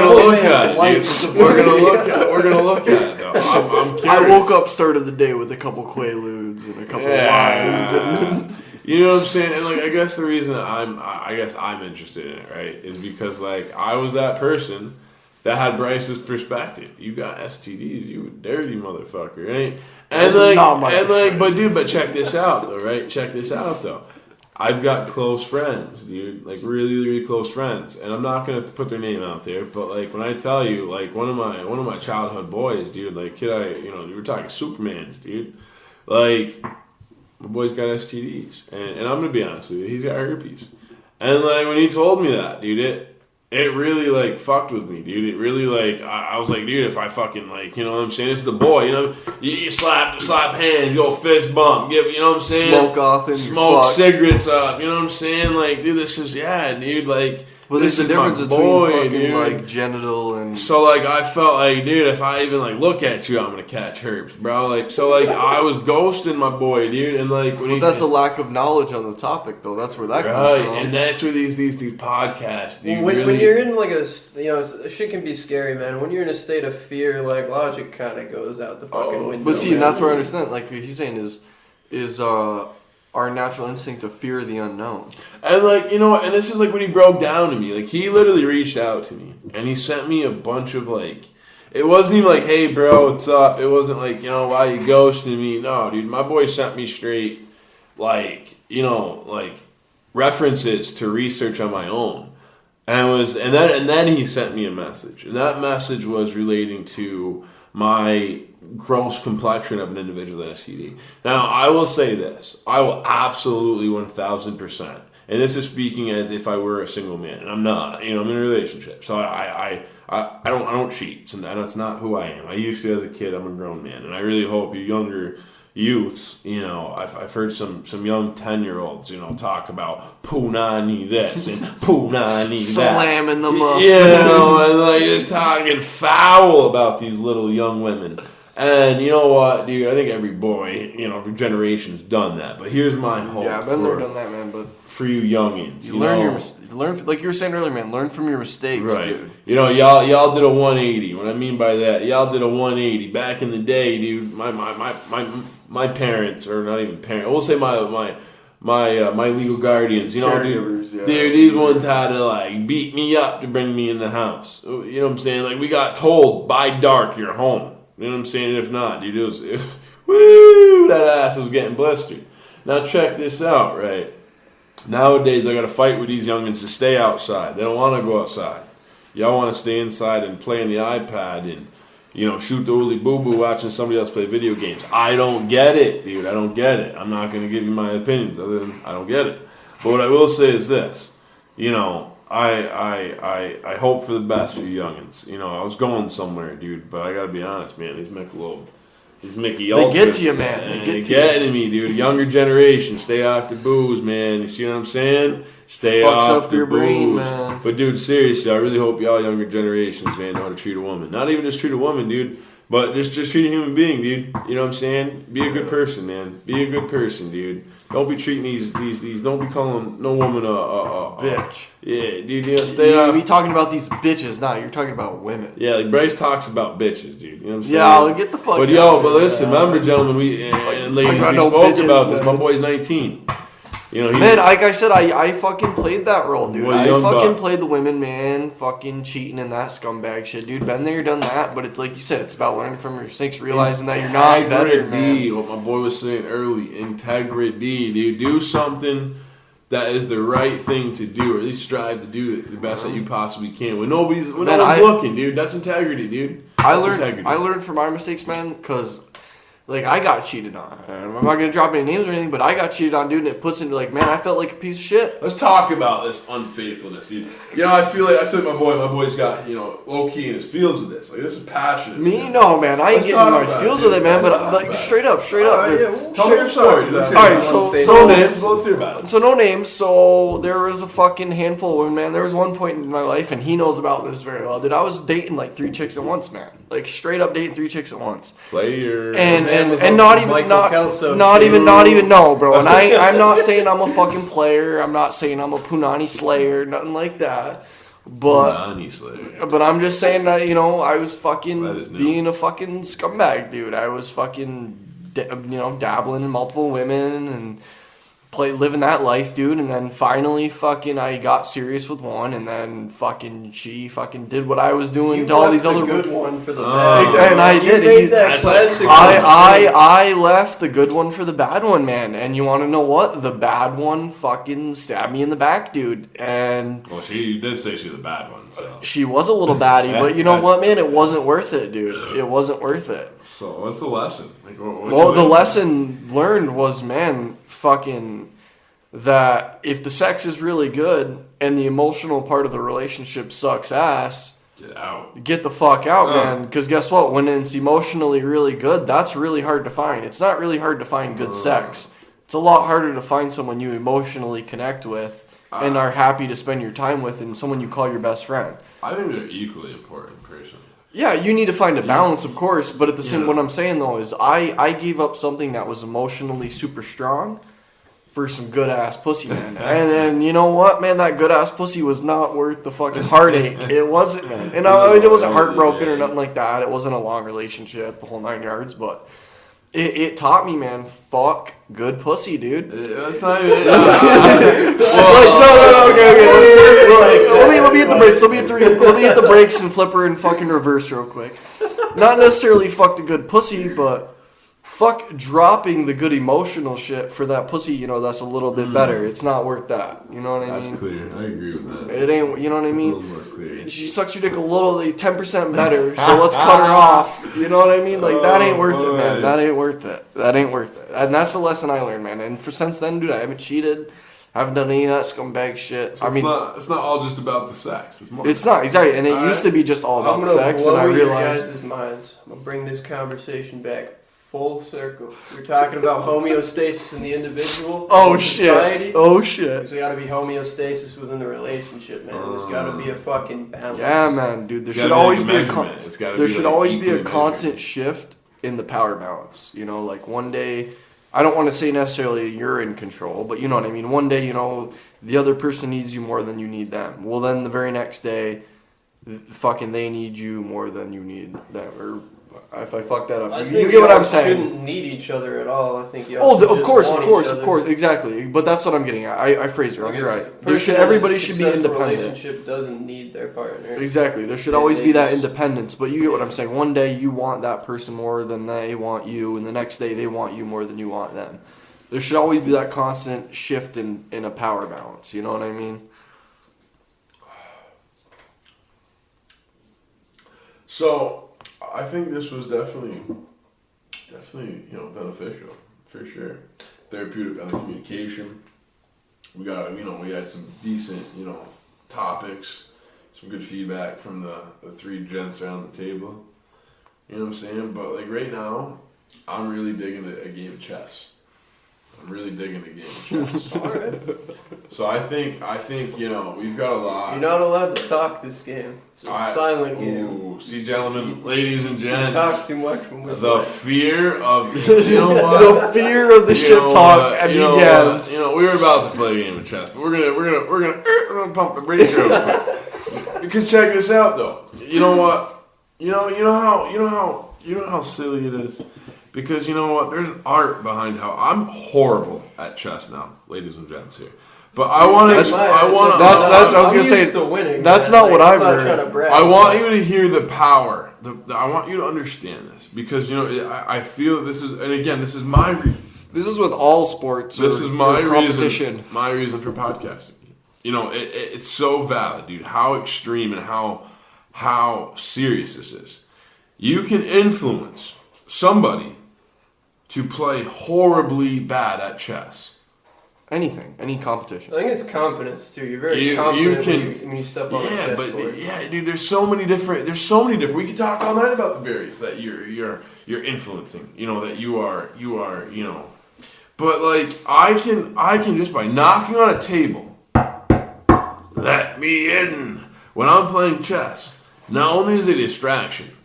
gonna look at it though. I'm curious. I woke up, started the day with a couple Quaaludes and a couple wines. And you know what I'm saying? And like, I guess the reason I'm interested in it, right, is because like I was that person that had Bryce's perspective. You got STDs, you a dirty motherfucker, right? But check this out though, right? Check this out though. I've got close friends, dude, like really, really close friends, and I'm not gonna put their name out there, but like when I tell you, like one of my childhood boys, dude, like we were talking Supermans, dude, like my boy's got STDs, and I'm gonna be honest with you, he's got herpes, and like when he told me that, dude, it really, like, fucked with me, dude. It really, like, I was like, dude, if I fucking, like, you know what I'm saying? It's the boy, you know? You slap hands, go fist bump, you know what I'm saying? Smoke off and smoke cigarettes up, you know what I'm saying? Like, dude, this is, dude, like... Well, there's a difference between fucking, like, genital and... So, like, I felt like, dude, if I even, like, look at you, I'm gonna catch herpes, bro. Like, so, like, I was ghosting my boy, dude, and, like... But that's a lack of knowledge on the topic, though. That's where that comes from. And that's where these podcasts, dude, when you're in, like, shit can be scary, man. When you're in a state of fear, like, logic kind of goes out the fucking window. But see, and that's where I understand, like, what he's saying is our natural instinct to fear the unknown. And, like, you know, and this is, like, when he broke down to me. Like, he literally reached out to me. And he sent me a bunch of, like... It wasn't even like, hey, bro, what's up? It wasn't like, you know, why you ghosting me? No, dude, my boy sent me straight, like, you know, like, references to research on my own. And then he sent me a message. And that message was relating to my gross complexion of an individual with STD. Now, I will say this. I will absolutely 1,000%. And this is speaking as if I were a single man. And I'm not. You know, I'm in a relationship. So I don't cheat. And that's not who I am. I used to as a kid. I'm a grown man. And I really hope you younger youths, you know, I've heard some young 10-year-olds, you know, talk about punani this and punani that. Slamming them up. You know, and like just talking foul about these little young women. And you know what, dude, I think every boy, you know, every generation's done that. But here's my hope. Yeah, I've been there, done that, man. But for you youngins, you learn, like you were saying earlier, man. Learn from your mistakes, right? Dude. You know, y'all did a 180. What I mean by that, y'all did a 180 back in the day, dude. My parents, or not even parents, we'll say my legal guardians, you know, dude, these ones had to like beat me up to bring me in the house. You know what I'm saying? Like we got told by dark you're home. You know what I'm saying? If not, dude, woo, that ass was getting blistered. Now check this out, right? Nowadays I got to fight with these youngins to stay outside. They don't want to go outside. Y'all want to stay inside and play on the iPad and, you know, shoot the ooly boo-boo watching somebody else play video games. I don't get it, dude. I don't get it. I'm not going to give you my opinions other than I don't get it. But what I will say is this. You know, I hope for the best for you youngins. You know, I was going somewhere, dude, but I got to be honest, man. These Mickey Ultras. They get to you, man. They get to me, dude. Younger generation, stay off the booze, man. You see what I'm saying? Stay off the brain, booze. man. But, dude, seriously, I really hope y'all younger generations, man, know how to treat a woman. Not even just treat a woman, dude, but just treat a human being, dude. You know what I'm saying? Be a good person, man. Be a good person, dude. Don't be treating these. Don't be calling no woman a bitch. Yeah, dude. You know, stay off. You talking about these bitches? Nah, you're talking about women. Yeah, like Bryce talks about bitches, dude. You know what I'm saying? Yeah, I'll get the fuck. But listen, remember, gentlemen, and ladies, we spoke about this. My boy's 19. You know, man, like I said, I fucking played that role, dude. I fucking played the women, man. Fucking cheating and that scumbag shit, dude. Been there, done that. But it's like you said, it's about learning from your mistakes, realizing that you're not better, man. What my boy was saying early, integrity, dude. Do something that is the right thing to do, or at least strive to do the best that you possibly can. When no one's looking, dude. That's integrity, dude. I learned from our mistakes, man, because. Like, I got cheated on. I'm not going to drop any names or anything, but I got cheated on, dude, and it puts into, like, man, I felt like a piece of shit. Let's talk about this unfaithfulness, dude. You know, I feel like my boy's got, you know, low-key in his feels with this. Like, this is passionate. Me? No, man. I ain't getting my feels with it, man, but, like, straight up. Tell me your story. Alright, so no names. Let's hear about it. So, no names. So, there was a fucking handful of women, man. There was one point in my life, and he knows about this very well, dude. I was dating, like, 3 chicks at once, man. Like, straight up dating 3 chicks at once. Player. And not even no, bro. And I'm not saying I'm a fucking player. I'm not saying I'm a punani slayer, nothing like that. But I'm just saying that, you know, I was fucking being a fucking scumbag, dude. I was fucking, dabbling in multiple women and living that life, dude, and then finally fucking I got serious with one, and then fucking she fucking did what I was doing You to all left these the other good one for the bad. and I did. You made that classic. I left the good one for the bad one, man. And you want to know what? The bad one fucking stabbed me in the back, dude. And well, you did say she's the bad one, so she was a little baddie, but you know what, man? It wasn't worth it, dude. It wasn't worth it. So what's the lesson? Like, well, the lesson learned was, man, fucking that if the sex is really good and the emotional part of the relationship sucks ass, get out. Get the fuck out, man. Because guess what? When it's emotionally really good, that's really hard to find. It's not really hard to find good sex. It's a lot harder to find someone you emotionally connect with and are happy to spend your time with, and someone you call your best friend. I think they're equally important, personally. Yeah, you need to find a balance, of course, but at the same, what I'm saying though is I gave up something that was emotionally super strong for some good ass pussy, man. And you know what, man, that good ass pussy was not worth the fucking heartache. It wasn't, man. And it wasn't heartbroken or nothing like that. It wasn't a long relationship, the whole 9 yards, but it taught me, man, fuck good pussy, dude. That's not even okay. Let me hit the brakes. Let me hit the brakes and flip her in fucking reverse real quick. Not necessarily fuck the good pussy, but fuck dropping the good emotional shit for that pussy, that's a little bit better. It's not worth that. You know what I mean? That's clear. I agree with that. It ain't, you know what I mean? It's a little more clear. She sucks your dick a little, 10% better, so let's cut her off. You know what I mean? Like, that ain't worth it, man. That ain't worth it. That ain't worth it. And that's the lesson I learned, man. And since then, dude, I haven't cheated. I haven't done any of that scumbag shit. So it's not all just about the sex. It's not, exactly. And it used to be just all about the sex, and I realized... I'm going to blow your guys' minds. I'm going to bring this conversation back full circle. We're talking about homeostasis in the individual. Oh, society. Shit. Oh, shit. There's got to be homeostasis within the relationship, man. There's got to be a fucking balance. Yeah, man, dude. There should always be a constant shift in the power balance. Like one day... I don't want to say necessarily you're in control, but you know what I mean. One day, the other person needs you more than you need them. Well, then the very next day, fucking they need you more than you need them. Or if I fuck that up, you get what I'm saying. Shouldn't need each other at all. I think you. Of course, exactly. But that's what I'm getting at. I phrased it wrong. You're right. Everybody should be independent. Relationship doesn't need their partner. Exactly. There should always be that independence. But you get what I'm saying. One day you want that person more than they want you, and the next day they want you more than you want them. There should always be that constant shift in a power balance. You know what I mean? So I think this was definitely beneficial for sure. Therapeutic on communication. We had some decent topics, some good feedback from the three gents around the table. You know what I'm saying? But like right now, I'm really digging a game of chess. I'm really digging the game of chess. All right. So I think we've got a lot. You're not allowed to talk this game. It's a silent game. See, gentlemen, ladies and gents. You talk too much when we're the playing. Fear of the fear of the shit talk begins. We were about to play a game of chess, but we're gonna pump the brakes real quick. Because check this out, though. You know what? You know how silly it is. Because you know what? There's an art behind how I'm horrible at chess now, ladies and gents here. But I want to. I was gonna say. Winning, that's not what I've heard. I want you to hear the power. I want you to understand this because I feel this is, and again, this is my reason. This is with all sports. This is my competition. Reason. My reason for podcasting. It's so valid, dude. How extreme and how serious this is. You can influence somebody to play horribly bad at chess. Any competition. I think it's confidence too. You're very confident when you step on the chessboard. Yeah, dude. There's so many different. We could talk all night about the berries that you're influencing. That you are. But like I can just by knocking on a table, let me in when I'm playing chess. Not only is it a distraction,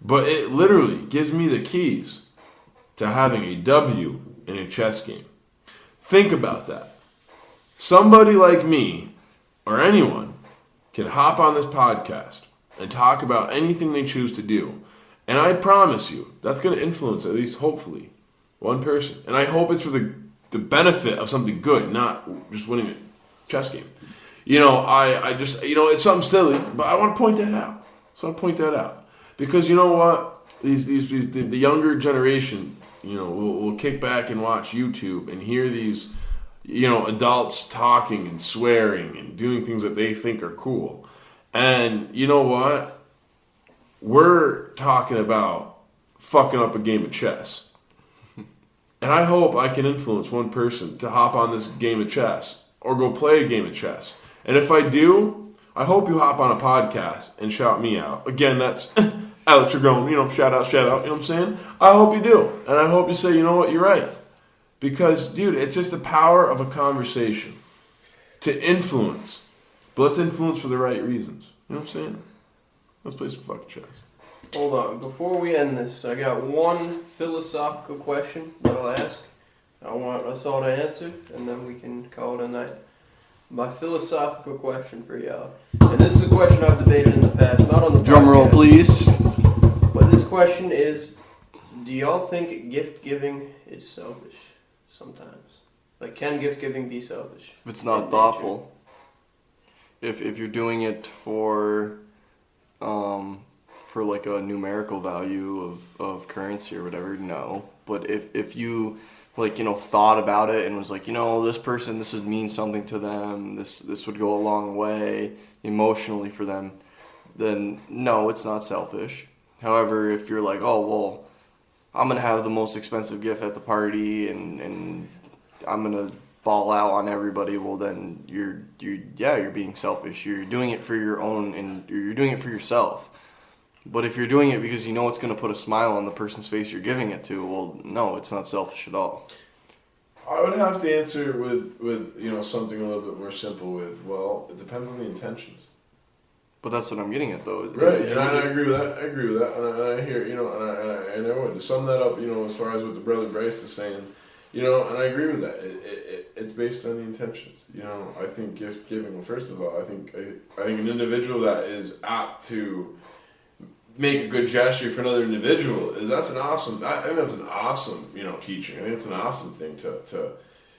but it literally gives me the keys to having a W in a chess game. Think about that. Somebody like me, or anyone, can hop on this podcast and talk about anything they choose to do. And I promise you, that's going to influence, at least hopefully, one person. And I hope it's for the the benefit of something good, not just winning a chess game. I just, it's something silly, but I want to point that out. Because you know what? The younger generation, will kick back and watch YouTube and hear these, adults talking and swearing and doing things that they think are cool. And you know what? We're talking about fucking up a game of chess. And I hope I can influence one person to hop on this game of chess or go play a game of chess. And if I do, I hope you hop on a podcast and shout me out. Again, that's Alex Ragone, shout out, you know what I'm saying? I hope you do. And I hope you say, you know what, you're right. Because, dude, it's just the power of a conversation to influence. But let's influence for the right reasons. You know what I'm saying? Let's play some fucking chess. Hold on. Before we end this, I got one philosophical question that I'll ask. I want us all to answer, and then we can call it a night. My philosophical question for y'all. And this is a question I've debated in the past, not on the Drum roll, podcast, please. But this question is, do y'all think gift giving is selfish sometimes? Like, can gift giving be selfish? If it's not thoughtful. If you're doing it for like a numerical value of currency or whatever, no. But if you thought about it and was like, this person, this would mean something to them, this would go a long way emotionally for them, then no, it's not selfish. However, if you're like, oh, well, I'm going to have the most expensive gift at the party and I'm going to ball out on everybody, well, then you're being selfish. You're doing it for your own, and you're doing it for yourself. But if you're doing it because it's going to put a smile on the person's face you're giving it to, well, no, it's not selfish at all. I would have to answer with something a little bit more simple with, well, it depends on the intentions. But that's what I'm getting at, though. Right, and I agree with that. And I hear, and I would. To sum that up, as far as what the brother Bryce is saying, and I agree with that. It's based on the intentions. I think gift giving, well, first of all, I think an individual that is apt to make a good gesture for another individual, I think that's an awesome, teaching. I think it's an awesome thing to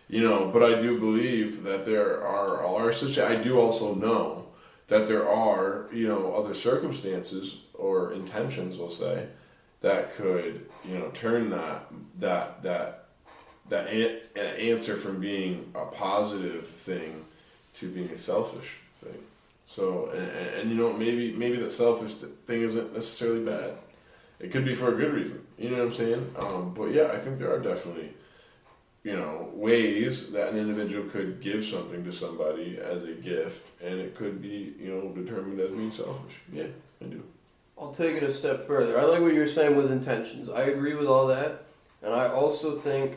but I do believe that there are such, I do also know that there are, other circumstances or intentions, we'll say, that could, turn that answer from being a positive thing to being a selfish thing. So, and maybe that selfish thing isn't necessarily bad. It could be for a good reason. You know what I'm saying? But yeah, I think there are definitely, ways that an individual could give something to somebody as a gift, and it could be, determined as being selfish. Yeah, I do. I'll take it a step further. I like what you're saying with intentions. I agree with all that. And I also think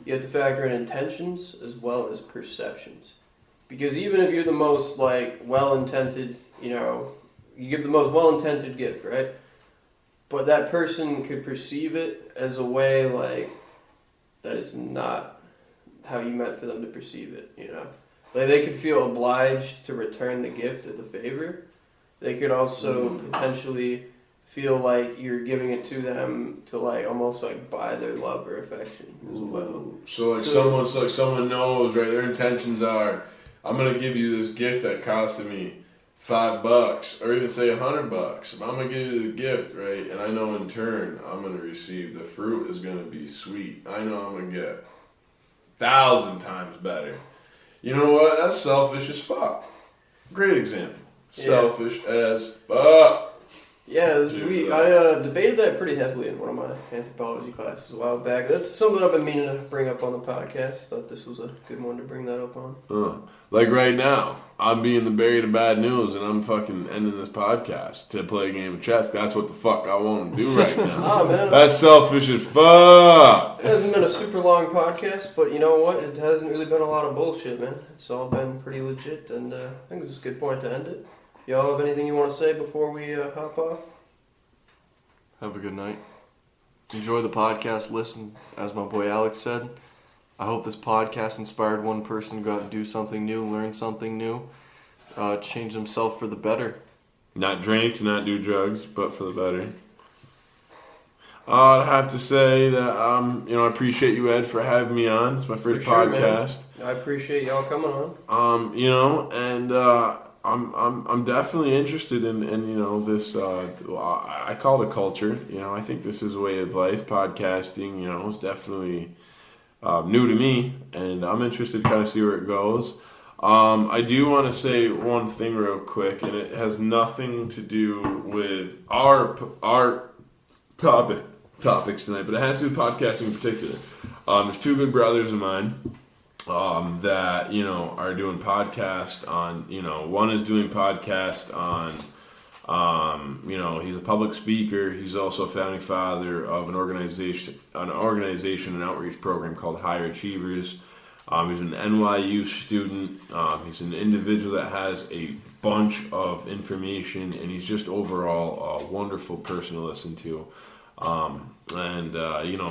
you have to factor in intentions as well as perceptions. Because even if you're the most, well-intended, you give the most well-intended gift, right? But that person could perceive it as a way, that is not how you meant for them to perceive it, They could feel obliged to return the gift as a favor. They could also potentially feel like you're giving it to them to almost buy their love or affection as well. So someone knows, right? Their intentions are, I'm gonna give you this gift that costed me $5 or even say $100. I'm gonna give you the gift, right? And I know in turn I'm gonna receive the fruit is gonna be sweet. I know I'm gonna get 1,000 times better. You know what? That's selfish as fuck. Great example. Yeah. Selfish as fuck. Yeah, I debated that pretty heavily in one of my anthropology classes a while back. That's something I've been meaning to bring up on the podcast. Thought this was a good one to bring that up on. Like right now, I'm being the bearer of bad news, and I'm fucking ending this podcast to play a game of chess. That's what the fuck I want to do right now. Man, that's selfish as fuck. It hasn't been a super long podcast, but you know what? It hasn't really been a lot of bullshit, man. It's all been pretty legit, and I think this is a good point to end it. Y'all have anything you want to say before we hop off? Have a good night. Enjoy the podcast. Listen, as my boy Alex said. I hope this podcast inspired one person to go out and do something new, learn something new, change themselves for the better. Not drink, not do drugs, but for the better. I'd have to say that I appreciate you, Ed, for having me on. It's my first For sure, podcast. man. I appreciate y'all coming on. And I'm definitely interested in this. I call it a culture. I think this is a way of life. Podcasting, is definitely new to me, and I'm interested to kind of see where it goes. I do want to say one thing real quick, and it has nothing to do with our topics tonight, but it has to do with podcasting in particular. There's two good brothers of mine that are doing podcast on. One is doing podcast on. He's a public speaker. He's also a founding father of an organization and outreach program called Higher Achievers. He's an NYU student. He's an individual that has a bunch of information, and he's just overall a wonderful person to listen to.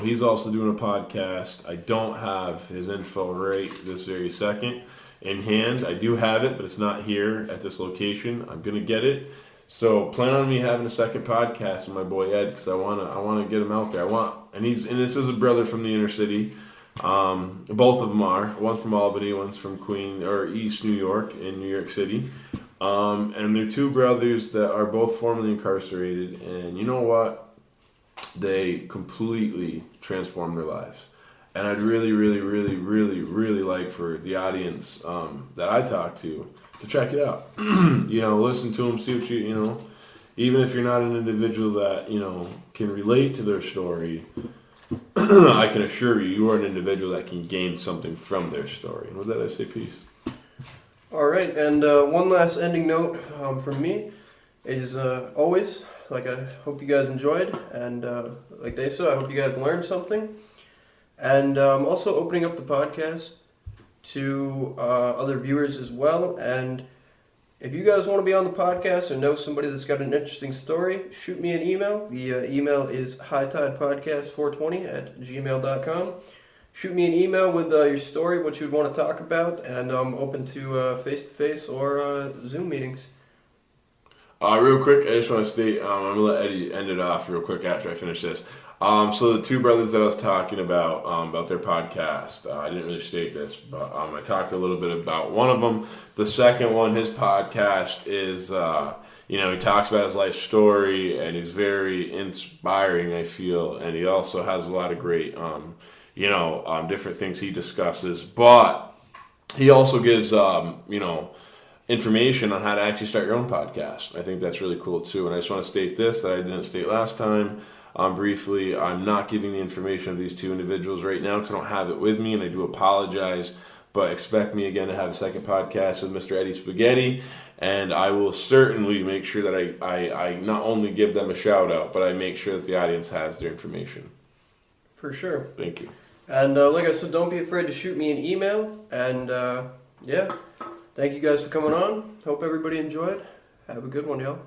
He's also doing a podcast. I don't have his info right this very second in hand. I do have it, but it's not here at this location. I'm gonna get it. So plan on me having a second podcast with my boy Ed, because I wanna get him out there. And this is a brother from the inner city. Both of them are. One's from Albany, one's from East New York in New York City. And they're two brothers that are both formerly incarcerated, and you know what? They completely transformed their lives. And I'd really, really, really, really, really like for the audience that I talk to check it out. Listen to them, see what even if you're not an individual that, can relate to their story, I can assure you are an individual that can gain something from their story. And with that, I say peace. All right, and one last ending note from me is always, I hope you guys enjoyed, and like they said, I hope you guys learned something. And also opening up the podcast to other viewers as well. And if you guys want to be on the podcast or know somebody that's got an interesting story, shoot me an email. The email is hightidepodcast420@gmail.com. Shoot me an email with your story, what you'd want to talk about, and I'm open to face-to-face or Zoom meetings. Real quick, I just want to state, I'm going to let Eddie end it off real quick after I finish this. So the two brothers that I was talking about their podcast, I didn't really state this, but I talked a little bit about one of them. The second one, his podcast is, he talks about his life story, and he's very inspiring, I feel, and he also has a lot of great, different things he discusses, but he also gives, information on how to actually start your own podcast. I think that's really cool too. And I just want to state this that I didn't state last time. Briefly, I'm not giving the information of these two individuals right now because I don't have it with me, and I do apologize. But expect me again to have a second podcast with Mr. Eddie Spaghetti, and I will certainly make sure that I not only give them a shout out, but I make sure that the audience has their information. For sure. Thank you. And like I said, don't be afraid to shoot me an email. And thank you guys for coming on. Hope everybody enjoyed. Have a good one, y'all.